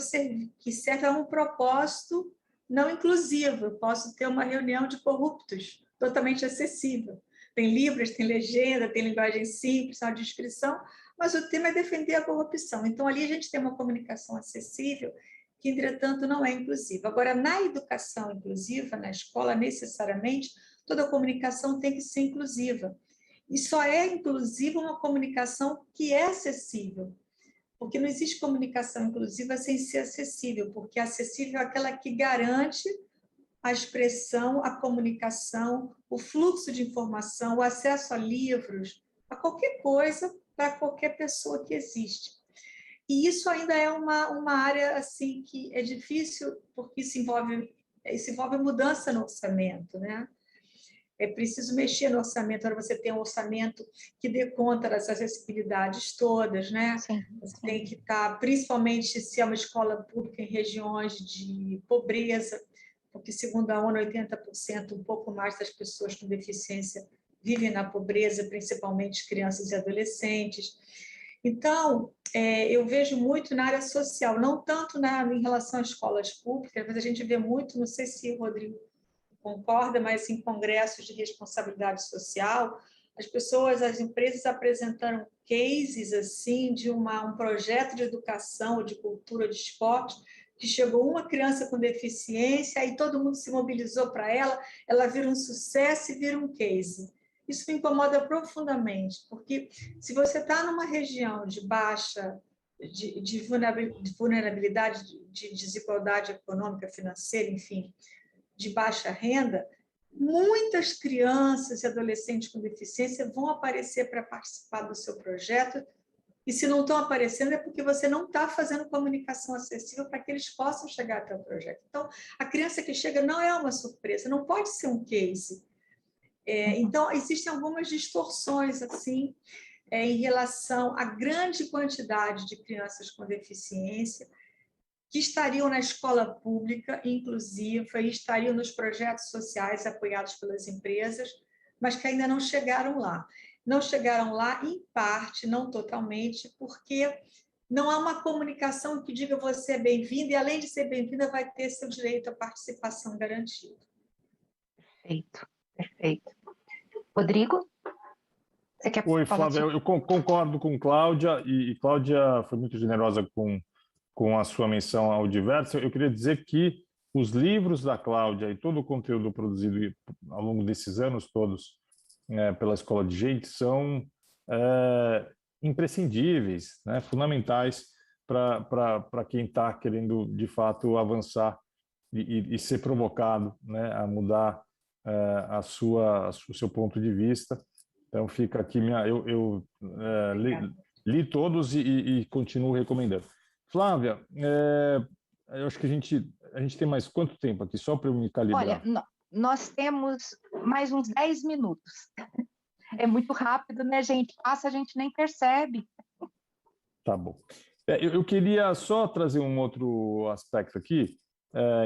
que serve a um propósito não inclusivo. Eu posso ter uma reunião de corruptos totalmente acessível. Tem libras, tem legenda, tem linguagem simples, uma descrição, mas o tema é defender a corrupção. Então, ali a gente tem uma comunicação acessível que, entretanto, não é inclusiva. Agora, na educação inclusiva, na escola, necessariamente, toda comunicação tem que ser inclusiva. E só é inclusiva uma comunicação que é acessível, porque não existe comunicação inclusiva sem ser acessível, porque acessível é aquela que garante a expressão, a comunicação, o fluxo de informação, o acesso a livros, a qualquer coisa para qualquer pessoa que existe. E isso ainda é uma área assim que é difícil, porque isso envolve mudança no orçamento, né? É preciso mexer no orçamento, para você ter um orçamento que dê conta dessas acessibilidades todas, né? Sim, você tem que estar, principalmente se é uma escola pública em regiões de pobreza, porque, segundo a ONU, 80%, um pouco mais das pessoas com deficiência vivem na pobreza, principalmente crianças e adolescentes. Então, eu vejo muito na área social, não tanto em relação às escolas públicas, mas a gente vê muito, não sei se o Rodrigo concorda, mas em congressos de responsabilidade social, as empresas apresentaram cases assim de um projeto de educação, de cultura, de esporte, que chegou uma criança com deficiência, aí todo mundo se mobilizou para ela vira um sucesso e vira um case. Isso me incomoda profundamente, porque se você está numa região de baixa, de vulnerabilidade, de desigualdade econômica, financeira, enfim, de baixa renda, muitas crianças e adolescentes com deficiência vão aparecer para participar do seu projeto, e se não estão aparecendo é porque você não está fazendo comunicação acessível para que eles possam chegar até o projeto. Então, a criança que chega não é uma surpresa, não pode ser um case. Então, existem algumas distorções assim em relação à grande quantidade de crianças com deficiência que estariam na escola pública inclusiva e estariam nos projetos sociais apoiados pelas empresas, mas que ainda não chegaram lá. Não chegaram lá, em parte, não totalmente, porque não há uma comunicação que diga você é bem-vinda, e além de ser bem-vinda, vai ter seu direito à participação garantido. Perfeito, perfeito. Rodrigo, você quer Oi, falar Flávia, eu concordo com Cláudia, e Cláudia foi muito generosa com a sua menção ao diverso. Eu queria dizer que os livros da Cláudia e todo o conteúdo produzido ao longo desses anos todos pela Escola de Gente são imprescindíveis, né, fundamentais para quem está querendo, de fato, avançar e ser provocado, né, a mudar o seu ponto de vista. Então, fica aqui eu li todos e continuo recomendando. Flávia, eu acho que a gente tem mais quanto tempo aqui, só para eu me calibrar? Olha, nós temos mais uns 10 minutos. É muito rápido, né, gente? Passa, a gente nem percebe. Tá bom. Eu queria só trazer um outro aspecto aqui,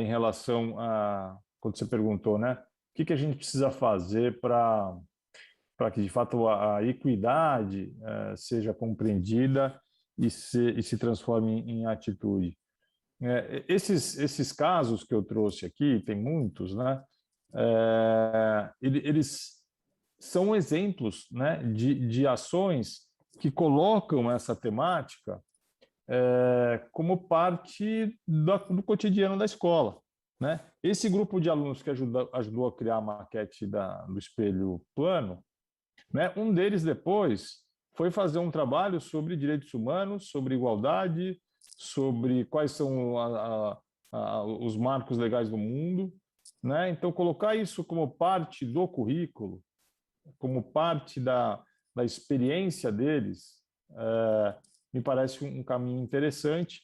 em relação a quando você perguntou, né? O que a gente precisa fazer para que, de fato, a equidade seja compreendida e se transforme em atitude. Esses casos que eu trouxe aqui, tem muitos, né? Eles são exemplos, né, de ações que colocam essa temática como parte do cotidiano da escola, né? Esse grupo de alunos que ajudou a criar a maquete do espelho plano, né, um deles depois foi fazer um trabalho sobre direitos humanos, sobre igualdade, sobre quais são os marcos legais do mundo, né? Então, colocar isso como parte do currículo, como parte da experiência deles, me parece um caminho interessante,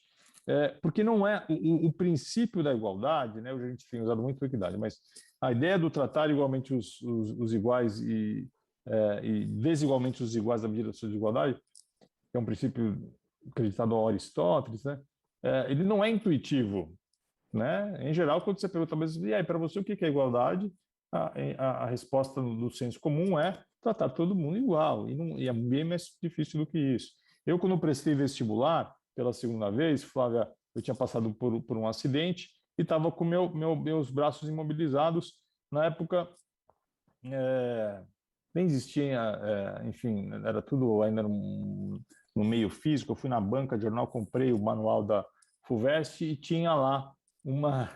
porque não é o princípio da igualdade, né? A gente tem usado muito a equidade, mas a ideia do tratar igualmente os iguais e desigualmente os iguais à medida da sua desigualdade, que é um princípio acreditado a Aristóteles, né? Ele não é intuitivo, né? Em geral, quando você pergunta, mas e aí, para você, o que é igualdade? A resposta do senso comum é tratar todo mundo igual, e é bem mais difícil do que isso. Eu, quando prestei vestibular pela segunda vez, Flávia, eu tinha passado por um acidente e estava com meus braços imobilizados. Na época, nem existia, enfim, era tudo ainda no meio físico. Eu fui na banca de jornal, comprei o manual da FUVEST e tinha lá uma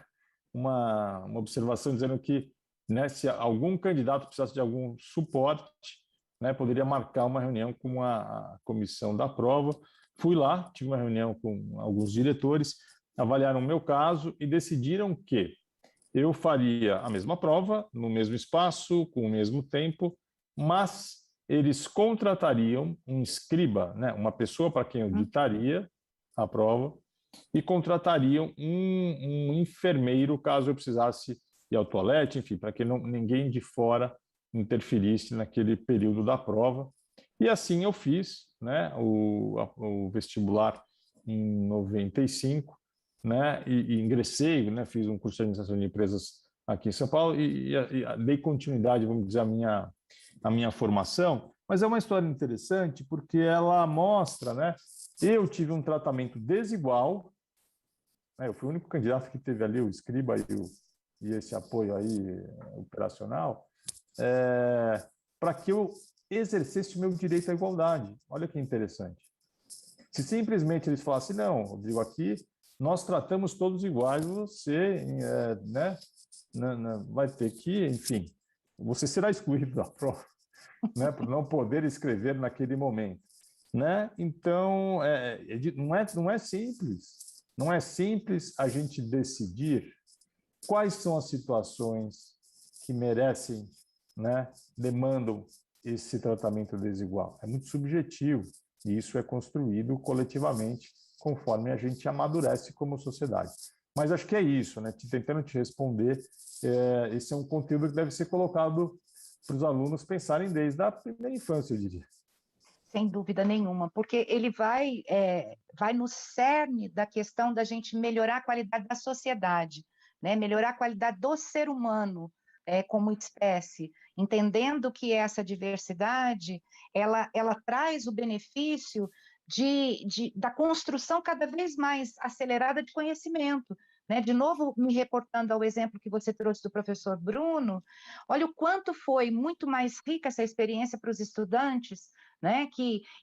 observação dizendo que, né, se algum candidato precisasse de algum suporte, né, poderia marcar uma reunião com a comissão da prova. Fui lá, tive uma reunião com alguns diretores, avaliaram o meu caso e decidiram que eu faria a mesma prova, no mesmo espaço, com o mesmo tempo, mas eles contratariam um escriba, né, uma pessoa para quem eu ditaria a prova, e contratariam um enfermeiro, caso eu precisasse ir ao toalete, enfim, para que ninguém de fora interferisse naquele período da prova. E assim eu fiz, né, o vestibular em 95, né, e ingressei, né, fiz um curso de administração de empresas aqui em São Paulo e dei continuidade, vamos dizer, à minha formação. Mas é uma história interessante porque ela mostra, né, eu tive um tratamento desigual, né, eu fui o único candidato que teve ali o escriba e esse apoio aí operacional, para que eu exercesse o meu direito à igualdade. Olha que interessante. Se simplesmente eles falassem, não, Rodrigo, aqui nós tratamos todos iguais, você né, vai ter que, enfim, você será excluído da prova, né, por não poder escrever naquele momento. Né? Então, não é simples. Não é simples a gente decidir quais são as situações que merecem, né, demandam esse tratamento desigual. É muito subjetivo e isso é construído coletivamente conforme a gente amadurece como sociedade. Mas acho que é isso, né? Tentando te responder, esse é um conteúdo que deve ser colocado para os alunos pensarem desde a primeira infância, eu diria. Sem dúvida nenhuma, porque ele vai no cerne da questão da gente melhorar a qualidade da sociedade, né? Melhorar a qualidade do ser humano como espécie, entendendo que essa diversidade ela traz o benefício da construção cada vez mais acelerada de conhecimento. Né? De novo, me reportando ao exemplo que você trouxe do professor Bruno, olha o quanto foi muito mais rica essa experiência para os estudantes, né?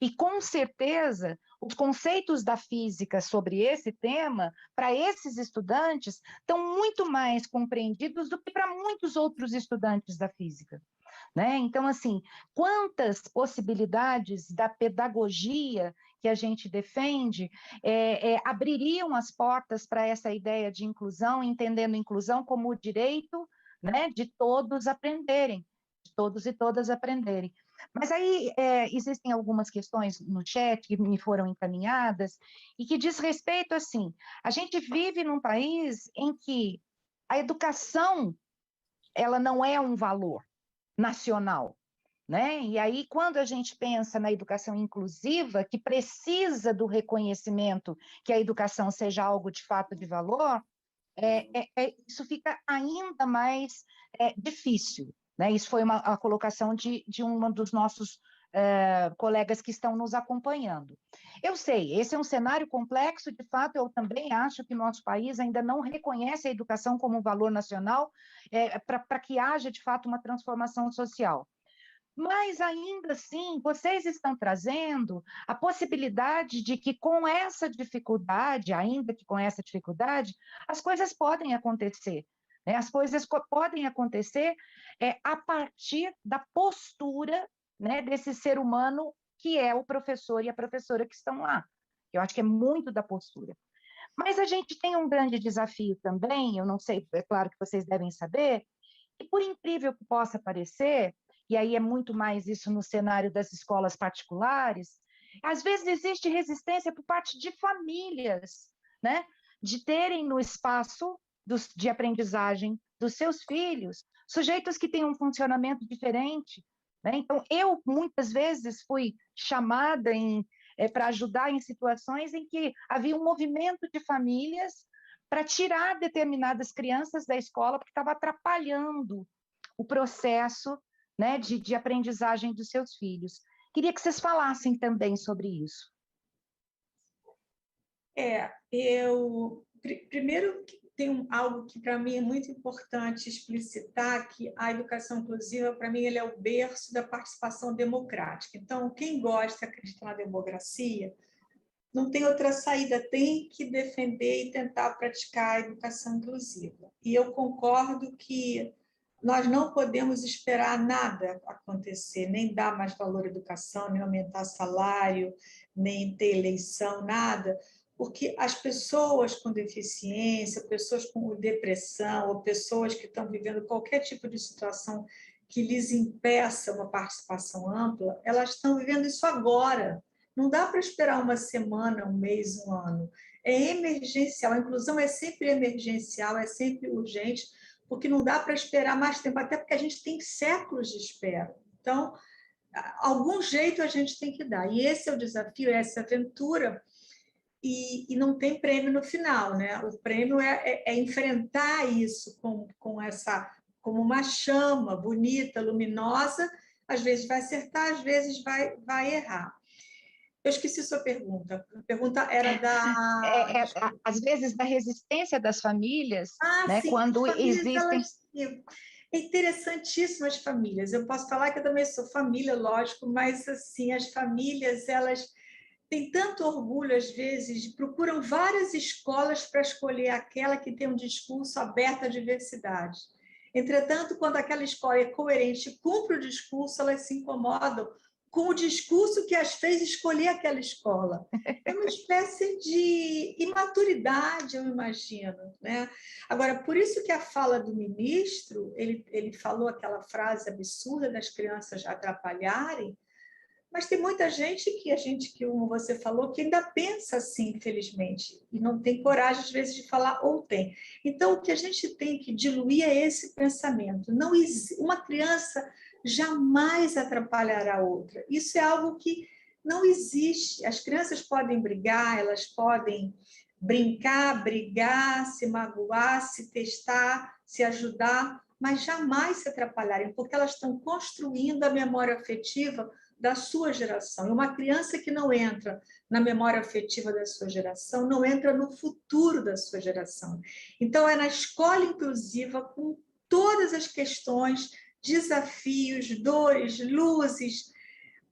E com certeza os conceitos da física sobre esse tema, para esses estudantes, estão muito mais compreendidos do que para muitos outros estudantes da física. Né? Então, assim, quantas possibilidades da pedagogia que a gente defende abririam as portas para essa ideia de inclusão, entendendo inclusão como o direito, né, de todos aprenderem, de todos e todas aprenderem. Mas aí existem algumas questões no chat que me foram encaminhadas e que diz respeito, assim, a gente vive num país em que a educação, ela não é um valor nacional, né? E aí, quando a gente pensa na educação inclusiva, que precisa do reconhecimento que a educação seja algo de fato de valor, isso fica ainda mais difícil, né? Isso foi a colocação de um dos nossos colegas que estão nos acompanhando. Eu sei, esse é um cenário complexo, de fato, eu também acho que nosso país ainda não reconhece a educação como um valor nacional para que haja, de fato, uma transformação social. Mas, ainda assim, vocês estão trazendo a possibilidade de que, com essa dificuldade, ainda que com essa dificuldade, as coisas podem acontecer. Né? As coisas podem acontecer a partir da postura, né, desse ser humano que é o professor e a professora que estão lá. Eu acho que é muito da postura. Mas a gente tem um grande desafio também, eu não sei, é claro que vocês devem saber, e por incrível que possa parecer, e aí é muito mais isso no cenário das escolas particulares, às vezes existe resistência por parte de famílias, né? De terem no espaço de aprendizagem dos seus filhos sujeitos que têm um funcionamento diferente. Né? Então, eu muitas vezes fui chamada para ajudar em situações em que havia um movimento de famílias para tirar determinadas crianças da escola porque estava atrapalhando o processo, né, de aprendizagem dos seus filhos. Queria que vocês falassem também sobre isso. Primeiro tem algo que para mim é muito importante explicitar, que a educação inclusiva, para mim, ele é o berço da participação democrática. Então, quem gosta, acredita na democracia, não tem outra saída, tem que defender e tentar praticar a educação inclusiva. E eu concordo que nós não podemos esperar nada acontecer, nem dar mais valor à educação, nem aumentar salário, nem ter eleição, nada, porque as pessoas com deficiência, pessoas com depressão, ou pessoas que estão vivendo qualquer tipo de situação que lhes impeça uma participação ampla, elas estão vivendo isso agora. Não dá para esperar uma semana, um mês, um ano. É emergencial. A inclusão é sempre emergencial, é sempre urgente, porque não dá para esperar mais tempo, até porque a gente tem séculos de espera. Então, algum jeito a gente tem que dar. E esse é o desafio, essa aventura, e não tem prêmio no final, né? O prêmio é enfrentar isso como uma chama bonita, luminosa, às vezes vai acertar, às vezes vai errar. Eu esqueci sua pergunta. A pergunta era às vezes, da resistência das famílias, né? Sim, Quando as famílias, existem... É interessantíssimo as famílias. Eu posso falar que eu também sou família, lógico, mas assim, as famílias, elas têm tanto orgulho, às vezes, procuram várias escolas para escolher aquela que tem um discurso aberto à diversidade. Entretanto, quando aquela escola é coerente e cumpre o discurso, elas se incomodam com o discurso que as fez escolher aquela escola. É uma espécie de imaturidade, eu imagino. Né? Agora, por isso que a fala do ministro, ele falou aquela frase absurda das crianças atrapalharem, mas tem muita gente, como você falou, que ainda pensa assim, infelizmente, e não tem coragem, às vezes, de falar, ou tem. Então, o que a gente tem que diluir é esse pensamento. Uma criança jamais atrapalhará a outra. Isso é algo que não existe. As crianças podem brigar, elas podem brincar, brigar, se magoar, se testar, se ajudar, mas jamais se atrapalharem, porque elas estão construindo a memória afetiva da sua geração. E uma criança que não entra na memória afetiva da sua geração, não entra no futuro da sua geração. Então, é na escola inclusiva, com todas as questões, desafios, dores, luzes,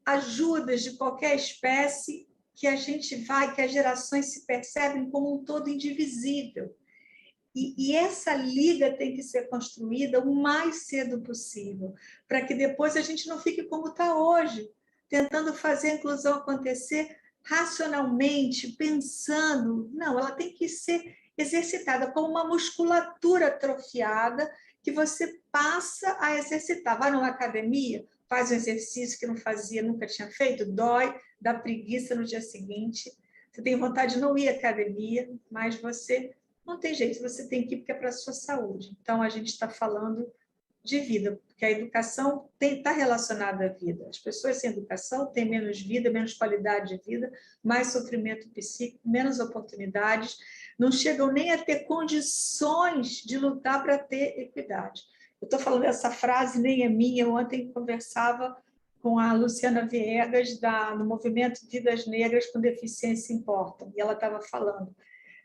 ajudas de qualquer espécie, que a gente vai, que as gerações se percebem como um todo indivisível. E essa liga tem que ser construída o mais cedo possível, para que depois a gente não fique como está hoje, tentando fazer a inclusão acontecer racionalmente, pensando. Não, ela tem que ser exercitada como uma musculatura atrofiada que você passa a exercitar. Vai numa academia, faz um exercício que não fazia, nunca tinha feito, dói, dá preguiça no dia seguinte. Você tem vontade de não ir à academia, mas você não tem jeito, você tem que ir porque é para a sua saúde. Então, a gente está falando de vida, porque a educação está relacionada à vida. As pessoas sem educação têm menos vida, menos qualidade de vida, mais sofrimento psíquico, menos oportunidades, não chegam nem a ter condições de lutar para ter equidade. Eu estou falando essa frase, nem é minha. Eu ontem conversava com a Luciana Viegas, do movimento Vidas Negras com Deficiência Importam, e ela estava falando,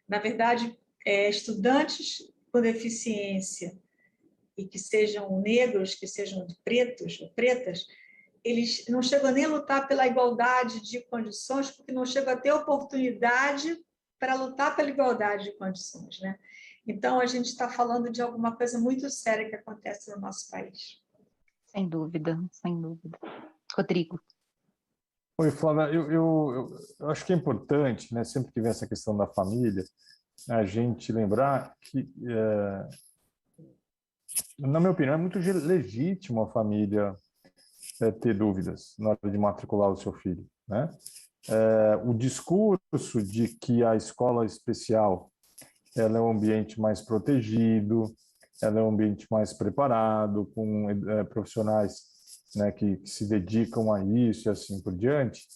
na verdade, estudantes com deficiência e que sejam negros, que sejam pretos ou pretas, eles não chegam nem a lutar pela igualdade de condições, porque não chegam a ter oportunidade para lutar pela igualdade de condições, né? Então, a gente está falando de alguma coisa muito séria que acontece no nosso país. Sem dúvida, sem dúvida. Rodrigo. Oi, Flávia, eu acho que é importante, né, sempre que vem essa questão da família, a gente lembrar que, na minha opinião, é muito legítimo a família ter dúvidas na hora de matricular o seu filho, né? O discurso de que a escola especial ela é um ambiente mais protegido, ela é um ambiente mais preparado, com profissionais, né, que se dedicam a isso e assim por diante,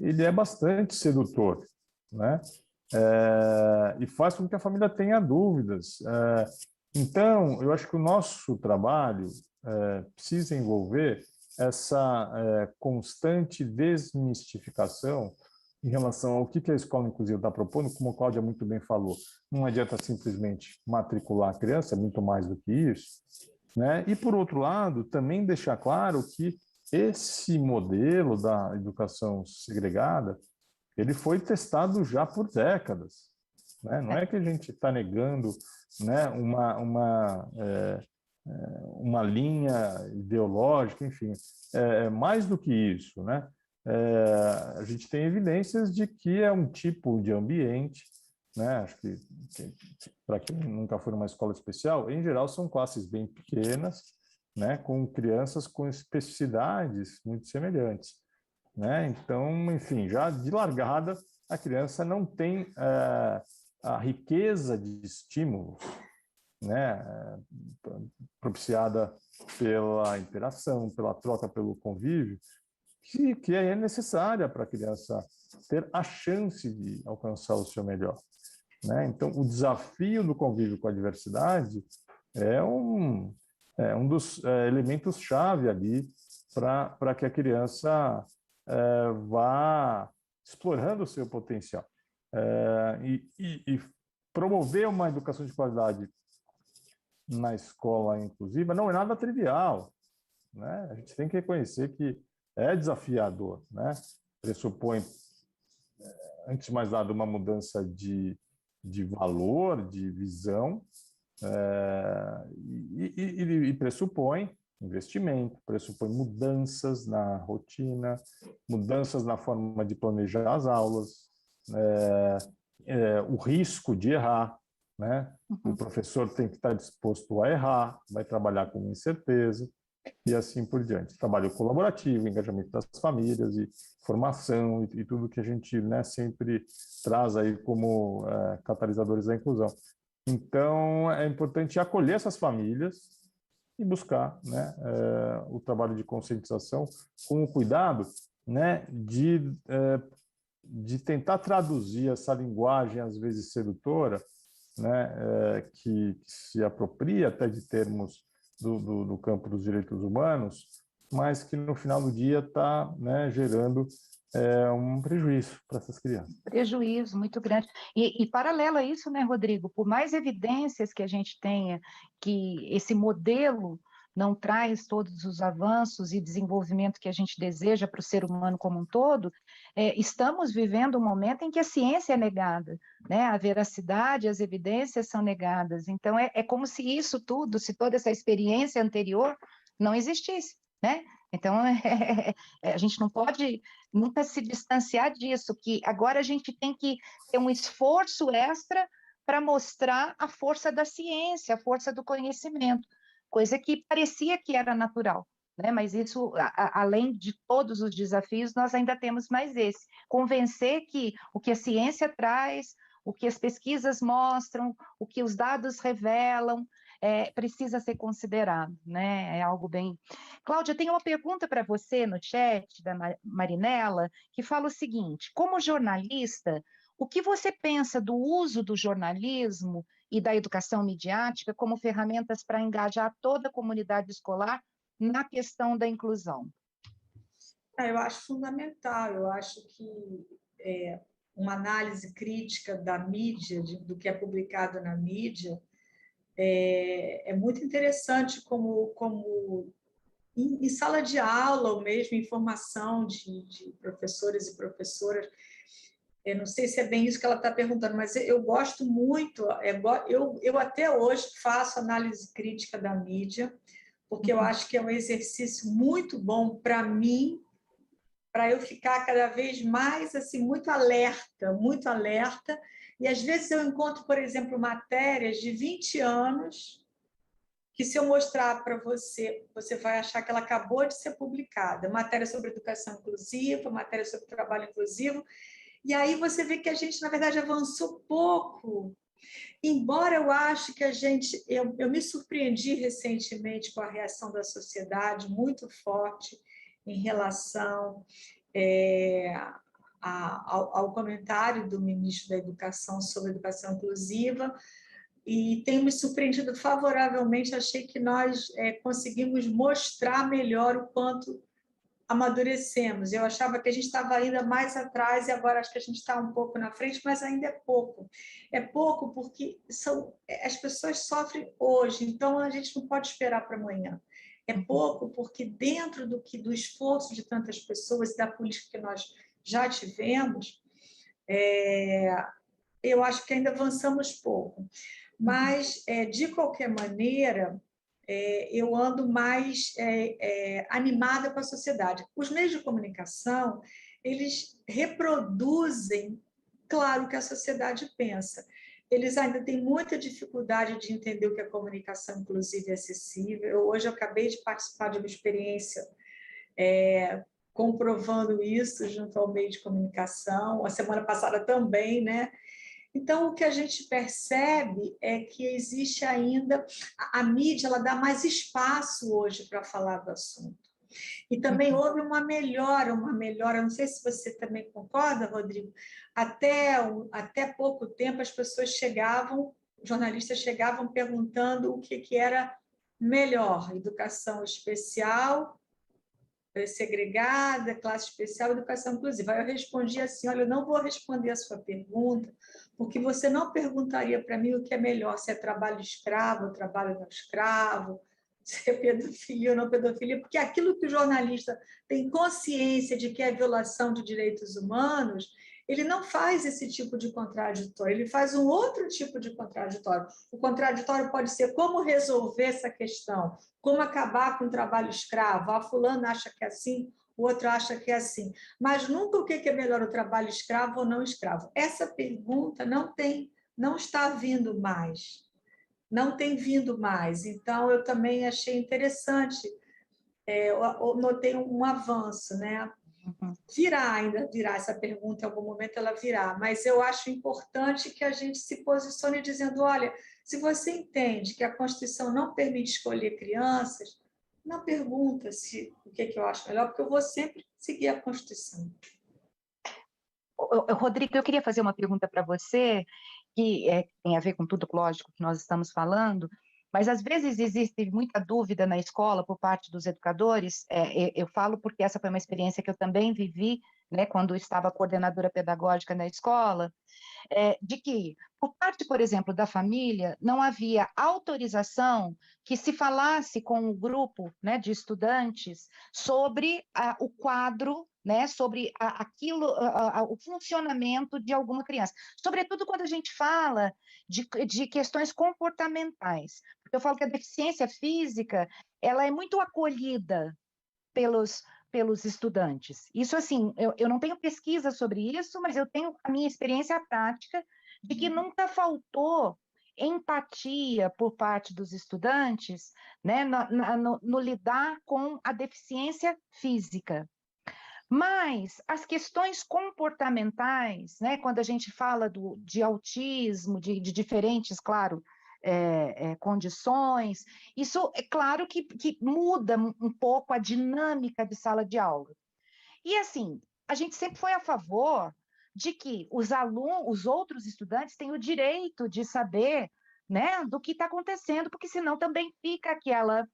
ele é bastante sedutor, né? E faz com que a família tenha dúvidas. Então, eu acho que o nosso trabalho precisa envolver essa constante desmistificação em relação ao que a escola inclusiva está propondo, como a Cláudia muito bem falou. Não adianta simplesmente matricular a criança, é muito mais do que isso, né? E, por outro lado, também deixar claro que esse modelo da educação segregada ele foi testado já por décadas, né? Não é que a gente está negando, né, uma linha ideológica, enfim, mais do que isso, né? A gente tem evidências de que é um tipo de ambiente, né? Acho que para quem nunca foi numa escola especial, em geral são classes bem pequenas, né? Com crianças com especificidades muito semelhantes, né? Então, enfim, já de largada a criança não tem a riqueza de estímulos, né, propiciada pela interação, pela troca, pelo convívio, que é necessária para a criança ter a chance de alcançar o seu melhor, né? Então, o desafio do convívio com a diversidade é um dos elementos-chave ali para que a criança vá explorando o seu potencial. E promover uma educação de qualidade na escola inclusiva não é nada trivial, né? A gente tem que reconhecer que é desafiador, né? Pressupõe, antes de mais nada, uma mudança de valor, de visão, e pressupõe investimento, pressupõe mudanças na rotina, mudanças na forma de planejar as aulas, o risco de errar, né? O professor tem que estar disposto a errar, vai trabalhar com incerteza e assim por diante. Trabalho colaborativo, engajamento das famílias e formação e tudo que a gente, né, sempre traz aí como catalisadores da inclusão. Então, é importante acolher essas famílias e buscar, né, o trabalho de conscientização com o cuidado, né, de tentar traduzir essa linguagem, às vezes sedutora, né, que se apropria até de termos do campo dos direitos humanos, mas que no final do dia está, né, gerando um prejuízo para essas crianças. Prejuízo muito grande. E paralelo a isso, né, Rodrigo, por mais evidências que a gente tenha que esse modelo não traz todos os avanços e desenvolvimento que a gente deseja para o ser humano como um todo, estamos vivendo um momento em que a ciência é negada, né? A veracidade, as evidências são negadas. Então, é como se isso tudo, se toda essa experiência anterior não existisse, né? Então, a gente não pode nunca se distanciar disso, que agora a gente tem que ter um esforço extra para mostrar a força da ciência, a força do conhecimento, coisa que parecia que era natural, né? Mas isso, além de todos os desafios, nós ainda temos mais esse, convencer que o que a ciência traz, o que as pesquisas mostram, o que os dados revelam, precisa ser considerado, né? É algo bem... Cláudia, tem uma pergunta para você no chat da Marinela, que fala o seguinte: como jornalista, o que você pensa do uso do jornalismo e da educação midiática como ferramentas para engajar toda a comunidade escolar na questão da inclusão? Eu acho fundamental, eu acho que uma análise crítica da mídia, do que é publicado na mídia, é muito interessante como em sala de aula, ou mesmo em formação de professores e professoras. Eu não sei se é bem isso que ela está perguntando, mas eu gosto muito, eu até hoje faço análise crítica da mídia, porque eu acho que é um exercício muito bom para mim, para eu ficar cada vez mais assim muito alerta, e às vezes eu encontro, por exemplo, matérias de 20 anos que, se eu mostrar para você, você vai achar que ela acabou de ser publicada. Matéria sobre educação inclusiva, matéria sobre trabalho inclusivo, e aí você vê que a gente, na verdade, avançou pouco. Embora eu acho que eu me surpreendi recentemente com a reação da sociedade muito forte em relação ao comentário do ministro da Educação sobre educação inclusiva, e tenho me surpreendido favoravelmente. Achei que nós conseguimos mostrar melhor o quanto amadurecemos. Eu achava que a gente estava ainda mais atrás, e agora acho que a gente está um pouco na frente, mas ainda é pouco. É pouco porque as pessoas sofrem hoje, então a gente não pode esperar para amanhã. É pouco porque, dentro do esforço de tantas pessoas e da política que nós já tivemos, eu acho que ainda avançamos pouco. Mas, de qualquer maneira, eu ando mais animada com a sociedade. Os meios de comunicação, eles reproduzem, claro, o que a sociedade pensa. Eles ainda têm muita dificuldade de entender o que é comunicação inclusiva e acessível. Hoje eu acabei de participar de uma experiência comprovando isso junto ao meio de comunicação, a semana passada também, né? Então, o que a gente percebe é que existe ainda... A mídia, ela dá mais espaço hoje para falar do assunto. E também houve uma melhora, não sei se você também concorda, Rodrigo, até pouco tempo as pessoas jornalistas chegavam perguntando o que era melhor: educação especial, segregada, classe especial, educação inclusiva. Aí eu respondi assim: olha, eu não vou responder a sua pergunta, porque você não perguntaria para mim o que é melhor, se é trabalho escravo ou trabalho não escravo, se é pedofilia ou não pedofilia, porque aquilo que o jornalista tem consciência de que é violação de direitos humanos, ele não faz esse tipo de contraditório, ele faz um outro tipo de contraditório. O contraditório pode ser como resolver essa questão, como acabar com o trabalho escravo. A fulana acha que é assim, o outro acha que é assim. Mas nunca o que é melhor, o trabalho escravo ou não escravo. Essa pergunta não está vindo mais. Não tem vindo mais. Então, eu também achei interessante, eu notei um avanço, né? Ainda virá essa pergunta, em algum momento ela virá, mas eu acho importante que a gente se posicione dizendo: olha, se você entende que a Constituição não permite escolher crianças, não pergunta o que eu acho melhor, porque eu vou sempre seguir a Constituição. Rodrigo, eu queria fazer uma pergunta para você, que tem a ver com tudo, lógico, que nós estamos falando, Mas, às vezes, existe muita dúvida na escola por parte dos educadores, eu falo porque essa foi uma experiência que eu também vivi, né, quando estava coordenadora pedagógica na escola, de que, por parte, por exemplo, da família, não havia autorização que se falasse com o grupo, né, de estudantes sobre o quadro, né, sobre o funcionamento de alguma criança. Sobretudo quando a gente fala de questões comportamentais. Porque eu falo que a deficiência física, ela é muito acolhida pelos estudantes. Isso, assim, eu não tenho pesquisa sobre isso, mas eu tenho a minha experiência prática de que nunca faltou empatia por parte dos estudantes, né, no lidar com a deficiência física. Mas as questões comportamentais, né, quando a gente fala de autismo, de diferentes, claro, condições, isso é claro que muda um pouco a dinâmica de sala de aula. E assim, a gente sempre foi a favor de que os outros estudantes têm o direito de saber, né, do que está acontecendo, porque senão também fica aquela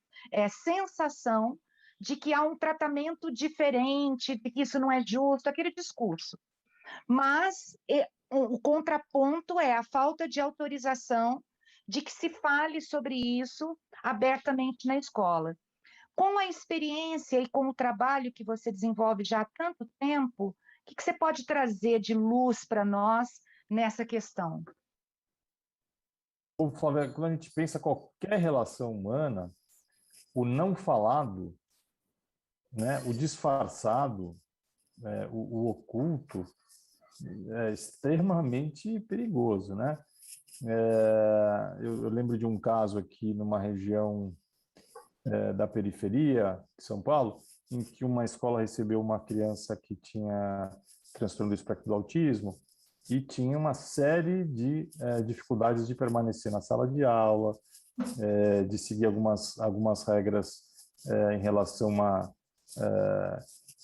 sensação de que há um tratamento diferente, de que isso não é justo, aquele discurso. Mas o contraponto é a falta de autorização de que se fale sobre isso abertamente na escola. Com a experiência e com o trabalho que você desenvolve já há tanto tempo, o que você pode trazer de luz para nós nessa questão? Flávia, quando a gente pensa qualquer relação humana, o não falado, né, o disfarçado, o oculto, é extremamente perigoso, né? Eu lembro de um caso aqui numa região da periferia de São Paulo, em que uma escola recebeu uma criança que tinha transtorno do espectro do autismo e tinha uma série de dificuldades de permanecer na sala de aula, de seguir algumas regras em relação a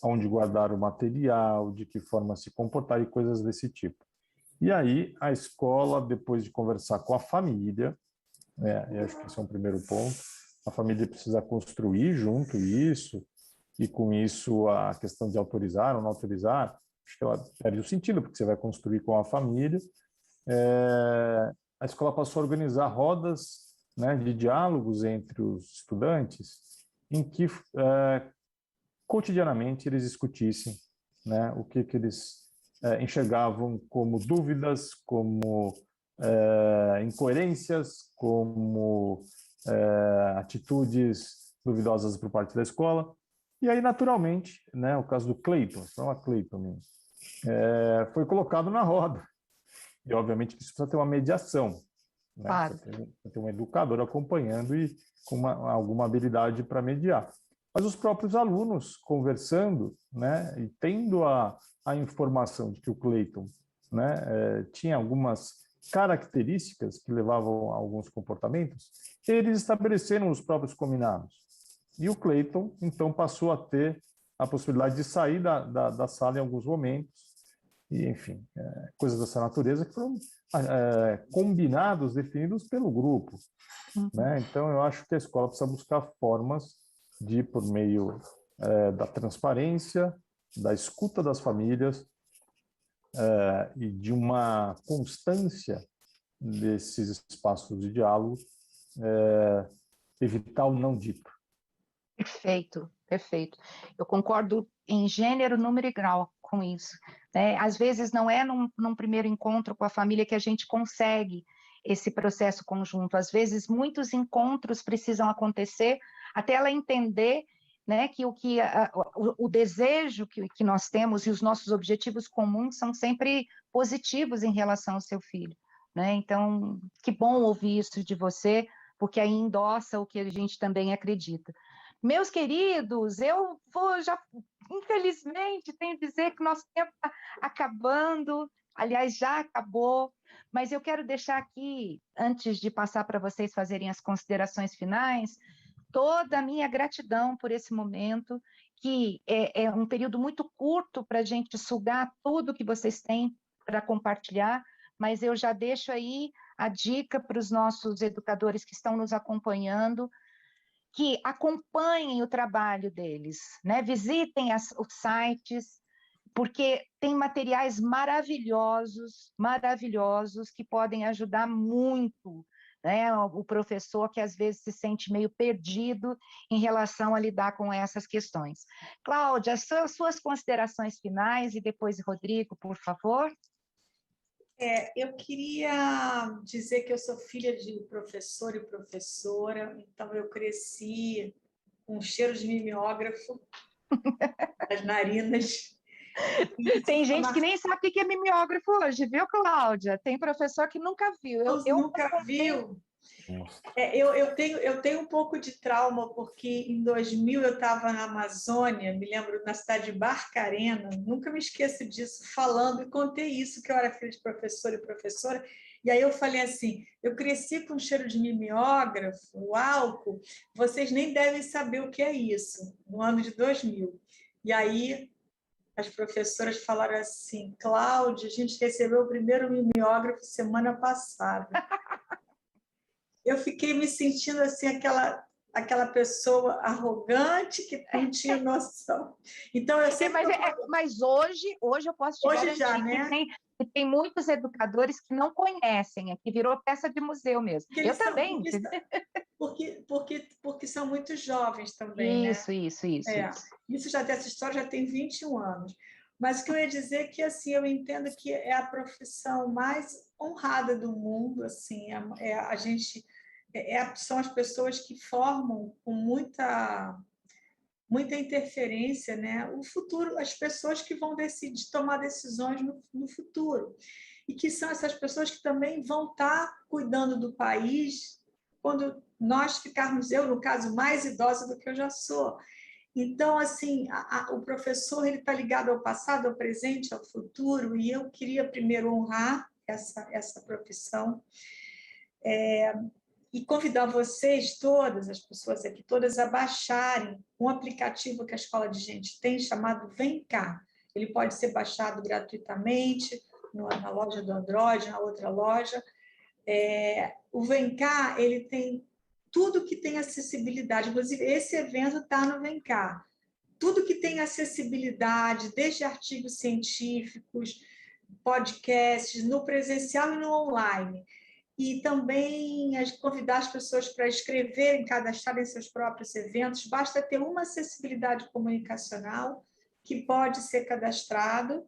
onde guardar o material, de que forma se comportar e coisas desse tipo. E aí a escola, depois de conversar com a família, eu acho que esse é um primeiro ponto, a família precisa construir junto isso, e com isso a questão de autorizar ou não autorizar, acho que ela perde o sentido, porque você vai construir com a família. A escola passou a organizar rodas, né, de diálogos entre os estudantes, em que cotidianamente eles discutissem, né, o que eles enxergavam como dúvidas, como incoerências, como atitudes duvidosas por parte da escola. E aí, naturalmente, né, o caso do Cleiton, foi colocado na roda. E, obviamente, que isso precisa ter uma mediação, né? Claro. Precisa ter um educador acompanhando e com alguma habilidade para mediar. Mas os próprios alunos conversando, né, e tendo a informação de que o Cleiton, né, tinha algumas características que levavam a alguns comportamentos, eles estabeleceram os próprios combinados. E o Cleiton, então, passou a ter a possibilidade de sair da sala em alguns momentos, e, enfim, coisas dessa natureza que foram combinados, definidos pelo grupo. Né? Então, eu acho que a escola precisa buscar formas de, por meio da transparência, da escuta das famílias e de uma constância desses espaços de diálogo, evitar o não dito. Perfeito, perfeito. Eu concordo em gênero, número e grau com isso. Né? Às vezes não é num primeiro encontro com a família que a gente consegue esse processo conjunto. Às vezes muitos encontros precisam acontecer até ela entender, né, que o desejo que nós temos e os nossos objetivos comuns são sempre positivos em relação ao seu filho. Né? Então, que bom ouvir isso de você, porque aí endossa o que a gente também acredita. Meus queridos, eu vou já, infelizmente, tenho que dizer que nosso tempo está acabando, aliás, já acabou, mas eu quero deixar aqui, antes de passar para vocês fazerem as considerações finais, toda a minha gratidão por esse momento, que é um período muito curto para a gente sugar tudo que vocês têm para compartilhar, mas eu já deixo aí a dica para os nossos educadores que estão nos acompanhando, que acompanhem o trabalho deles, né? Visitem os sites, porque tem materiais maravilhosos, maravilhosos, que podem ajudar muito, né? O professor que às vezes se sente meio perdido em relação a lidar com essas questões. Cláudia, suas considerações finais e depois Rodrigo, por favor. Eu queria dizer que eu sou filha de professor e professora, então eu cresci com cheiro de mimeógrafo nas narinas. Tem gente que nem sabe o que é mimeógrafo hoje, viu, Cláudia? Tem professor que nunca viu. Eu nunca viu. Eu tenho um pouco de trauma, porque em 2000 eu estava na Amazônia, me lembro, na cidade de Barcarena, nunca me esqueço disso, falando, e contei isso, que eu era filha de professor e professora, e aí eu falei assim, eu cresci com cheiro de mimeógrafo, o álcool, vocês nem devem saber o que é isso, no ano de 2000. E aí as professoras falaram assim, Cláudia, a gente recebeu o primeiro mimeógrafo semana passada. Eu fiquei me sentindo assim, aquela pessoa arrogante que não tinha noção. Então, eu sempre... Mas hoje eu posso te hoje garantir já, né? que tem muitos educadores que não conhecem, que virou peça de museu mesmo. Eu também. Porque são muito jovens também, isso, né? Isso. Essa história já tem 21 anos. Mas o que eu ia dizer é que assim, eu entendo que é a profissão mais honrada do mundo, assim, são as pessoas que formam com muita interferência, né? O futuro, as pessoas que vão decidir tomar decisões no futuro, e que são essas pessoas que também vão estar cuidando do país quando nós ficarmos, eu, no caso, mais idosa do que eu já sou. Então, assim, o professor ele está ligado ao passado, ao presente, ao futuro, e eu queria primeiro honrar essa profissão e convidar vocês todas, as pessoas aqui todas, a baixarem um aplicativo que a Escola de Gente tem, chamado Vem Cá. Ele pode ser baixado gratuitamente na loja do Android, na outra loja. O Vem Cá, ele tem tudo que tem acessibilidade, inclusive esse evento está no Vem Cá. Tudo que tem acessibilidade, desde artigos científicos, podcasts, no presencial e no online. E também convidar as pessoas para escreverem, cadastrarem seus próprios eventos. Basta ter uma acessibilidade comunicacional que pode ser cadastrado.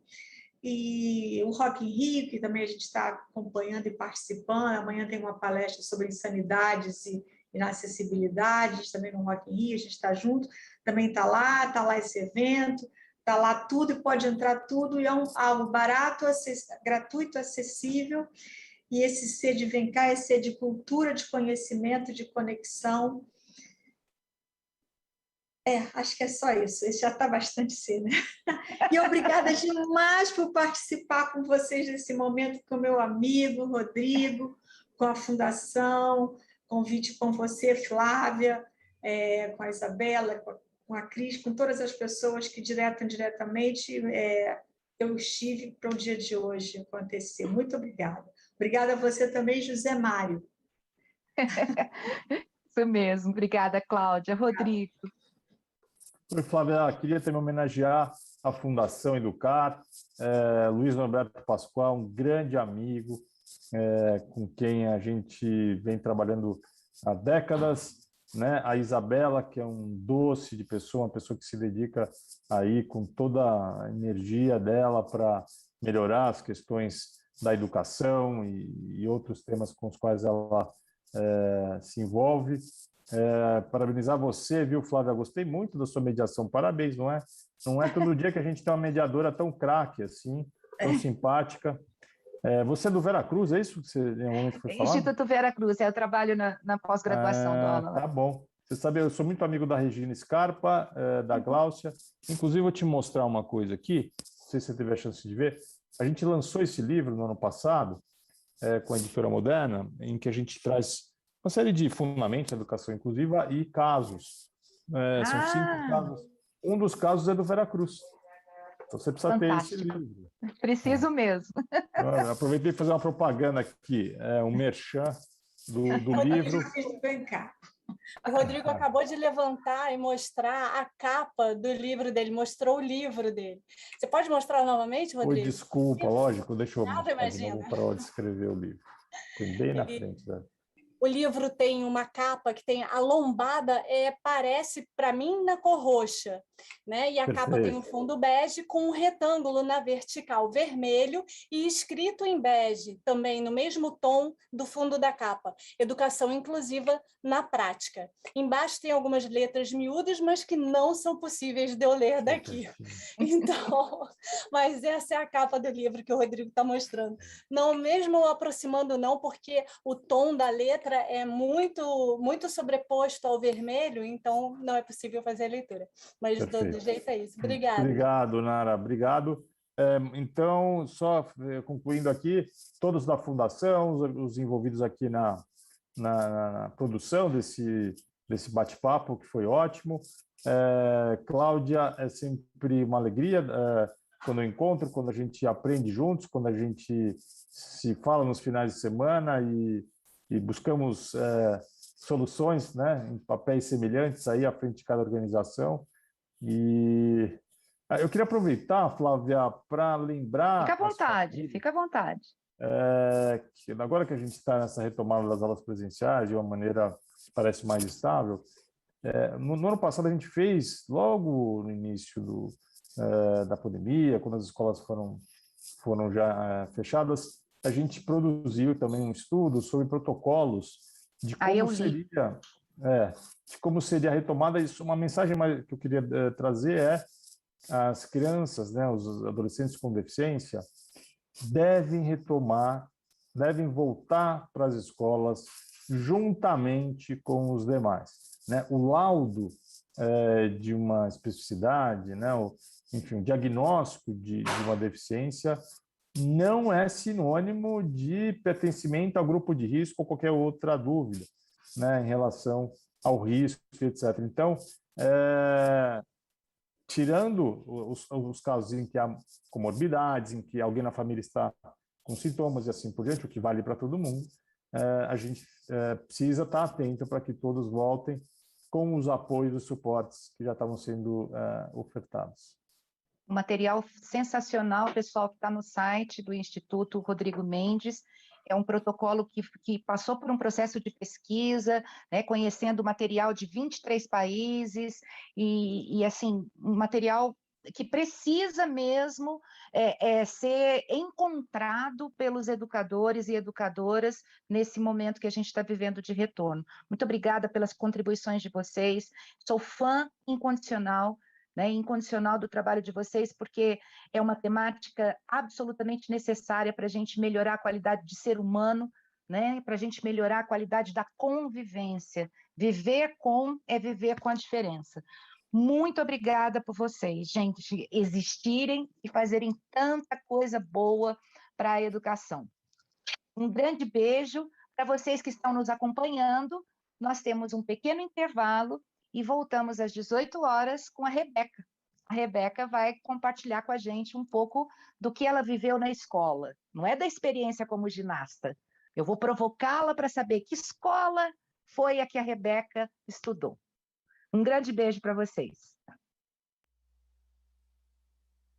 E o Rock in Rio, que também a gente está acompanhando e participando, amanhã tem uma palestra sobre insanidades e inacessibilidades, também no Rock in Rio, a gente está junto, também está lá esse evento, está lá tudo e pode entrar tudo, e é algo barato, gratuito, acessível, e esse ser de Vem Cá é ser de cultura, de conhecimento, de conexão. Acho que é só isso. Esse já está bastante ser, né? E obrigada demais por participar com vocês nesse momento, com o meu amigo Rodrigo, com a Fundação, convite com você, Flávia, com a Isabela, com a Cris, com todas as pessoas que, direta ou indiretamente, eu estive para o dia de hoje acontecer. Muito obrigada. Obrigada a você também, José Mário. Isso mesmo. Obrigada, Cláudia. Rodrigo. Oi, Flávia, queria também homenagear a Fundação Educar, Luiz Norberto Pascoal, um grande amigo, com quem a gente vem trabalhando há décadas, né? A Isabela, que é um doce de pessoa, uma pessoa que se dedica aí com toda a energia dela para melhorar as questões da educação e outros temas com os quais ela se envolve. Parabenizar você, viu, Flávia? Gostei muito da sua mediação. Parabéns, não é? Não é todo dia que a gente tem uma mediadora tão craque assim, tão simpática. Você é do Veracruz, é isso que você em algum momento foi falar? Instituto Veracruz, eu trabalho na pós-graduação do aula. Tá bom. Você sabe, eu sou muito amigo da Regina Scarpa, da Gláucia. Inclusive, vou te mostrar uma coisa aqui, não sei se você teve a chance de ver. A gente lançou esse livro no ano passado, com a Editora Moderna, em que a gente traz uma série de fundamentos da educação inclusiva e casos. São 5 casos. Um dos casos é do Veracruz. Então você precisa ter esse Fantástico. livro. Preciso mesmo. Eu aproveitei para fazer uma propaganda aqui, um merchan do livro. Vem cá. O Rodrigo acabou de levantar e mostrar a capa do livro dele, mostrou o livro dele. Você pode mostrar novamente, Oi, Rodrigo? desculpa, lógico, deixa eu Nada, mostrar de imagina. novo para onde escrever o livro. Foi bem na frente da... O livro tem uma capa que tem a lombada, parece para mim na cor roxa, né? E a capa tem um fundo bege com um retângulo na vertical vermelho e escrito em bege, também no mesmo tom do fundo da capa. Educação inclusiva na prática. Embaixo tem algumas letras miúdas, mas que não são possíveis de eu ler daqui. Então, mas essa é a capa do livro que o Rodrigo está mostrando. Não mesmo aproximando não, porque o tom da letra é muito sobreposto ao vermelho, então não é possível fazer a leitura. Mas do jeito é isso. Obrigada. Obrigado, Nara. Obrigado. Então, só concluindo aqui, todos da Fundação, os envolvidos aqui na produção desse bate-papo, que foi ótimo. Cláudia, é sempre uma alegria quando eu encontro, quando a gente aprende juntos, quando a gente se fala nos finais de semana e buscamos soluções, né, em papéis semelhantes aí à frente de cada organização. E eu queria aproveitar, Flávia, para lembrar... Fica à vontade, fica à vontade. Que agora que a gente está nessa retomada das aulas presenciais de uma maneira que parece mais estável, no ano passado a gente fez, logo no início da pandemia, quando as escolas foram já fechadas, a gente produziu também um estudo sobre protocolos de como seria a retomada. Isso, uma mensagem que eu queria trazer as crianças, né, os adolescentes com deficiência, devem voltar para as escolas juntamente com os demais, né? O laudo de uma especificidade, né, enfim, o diagnóstico de uma deficiência não é sinônimo de pertencimento ao grupo de risco ou qualquer outra dúvida, né, em relação ao risco, etc. Então, tirando os casos em que há comorbidades, em que alguém na família está com sintomas e assim por diante, o que vale para todo mundo, a gente precisa estar atento para que todos voltem com os apoios e suportes que já estavam sendo ofertados. Um material sensacional, pessoal, que está no site do Instituto Rodrigo Mendes. É um protocolo que passou por um processo de pesquisa, né, conhecendo material de 23 países, e assim, um material que precisa mesmo ser encontrado pelos educadores e educadoras nesse momento que a gente está vivendo de retorno. Muito obrigada pelas contribuições de vocês, sou fã incondicional, né, incondicional do trabalho de vocês, porque é uma temática absolutamente necessária para a gente melhorar a qualidade de ser humano, né, para a gente melhorar a qualidade da convivência. Viver com é viver com a diferença. Muito obrigada por vocês, gente, existirem e fazerem tanta coisa boa para a educação. Um grande beijo para vocês que estão nos acompanhando. Nós temos um pequeno intervalo e voltamos às 18 horas com a Rebeca. A Rebeca vai compartilhar com a gente um pouco do que ela viveu na escola. Não é da experiência como ginasta. Eu vou provocá-la para saber que escola foi a que a Rebeca estudou. Um grande beijo para vocês.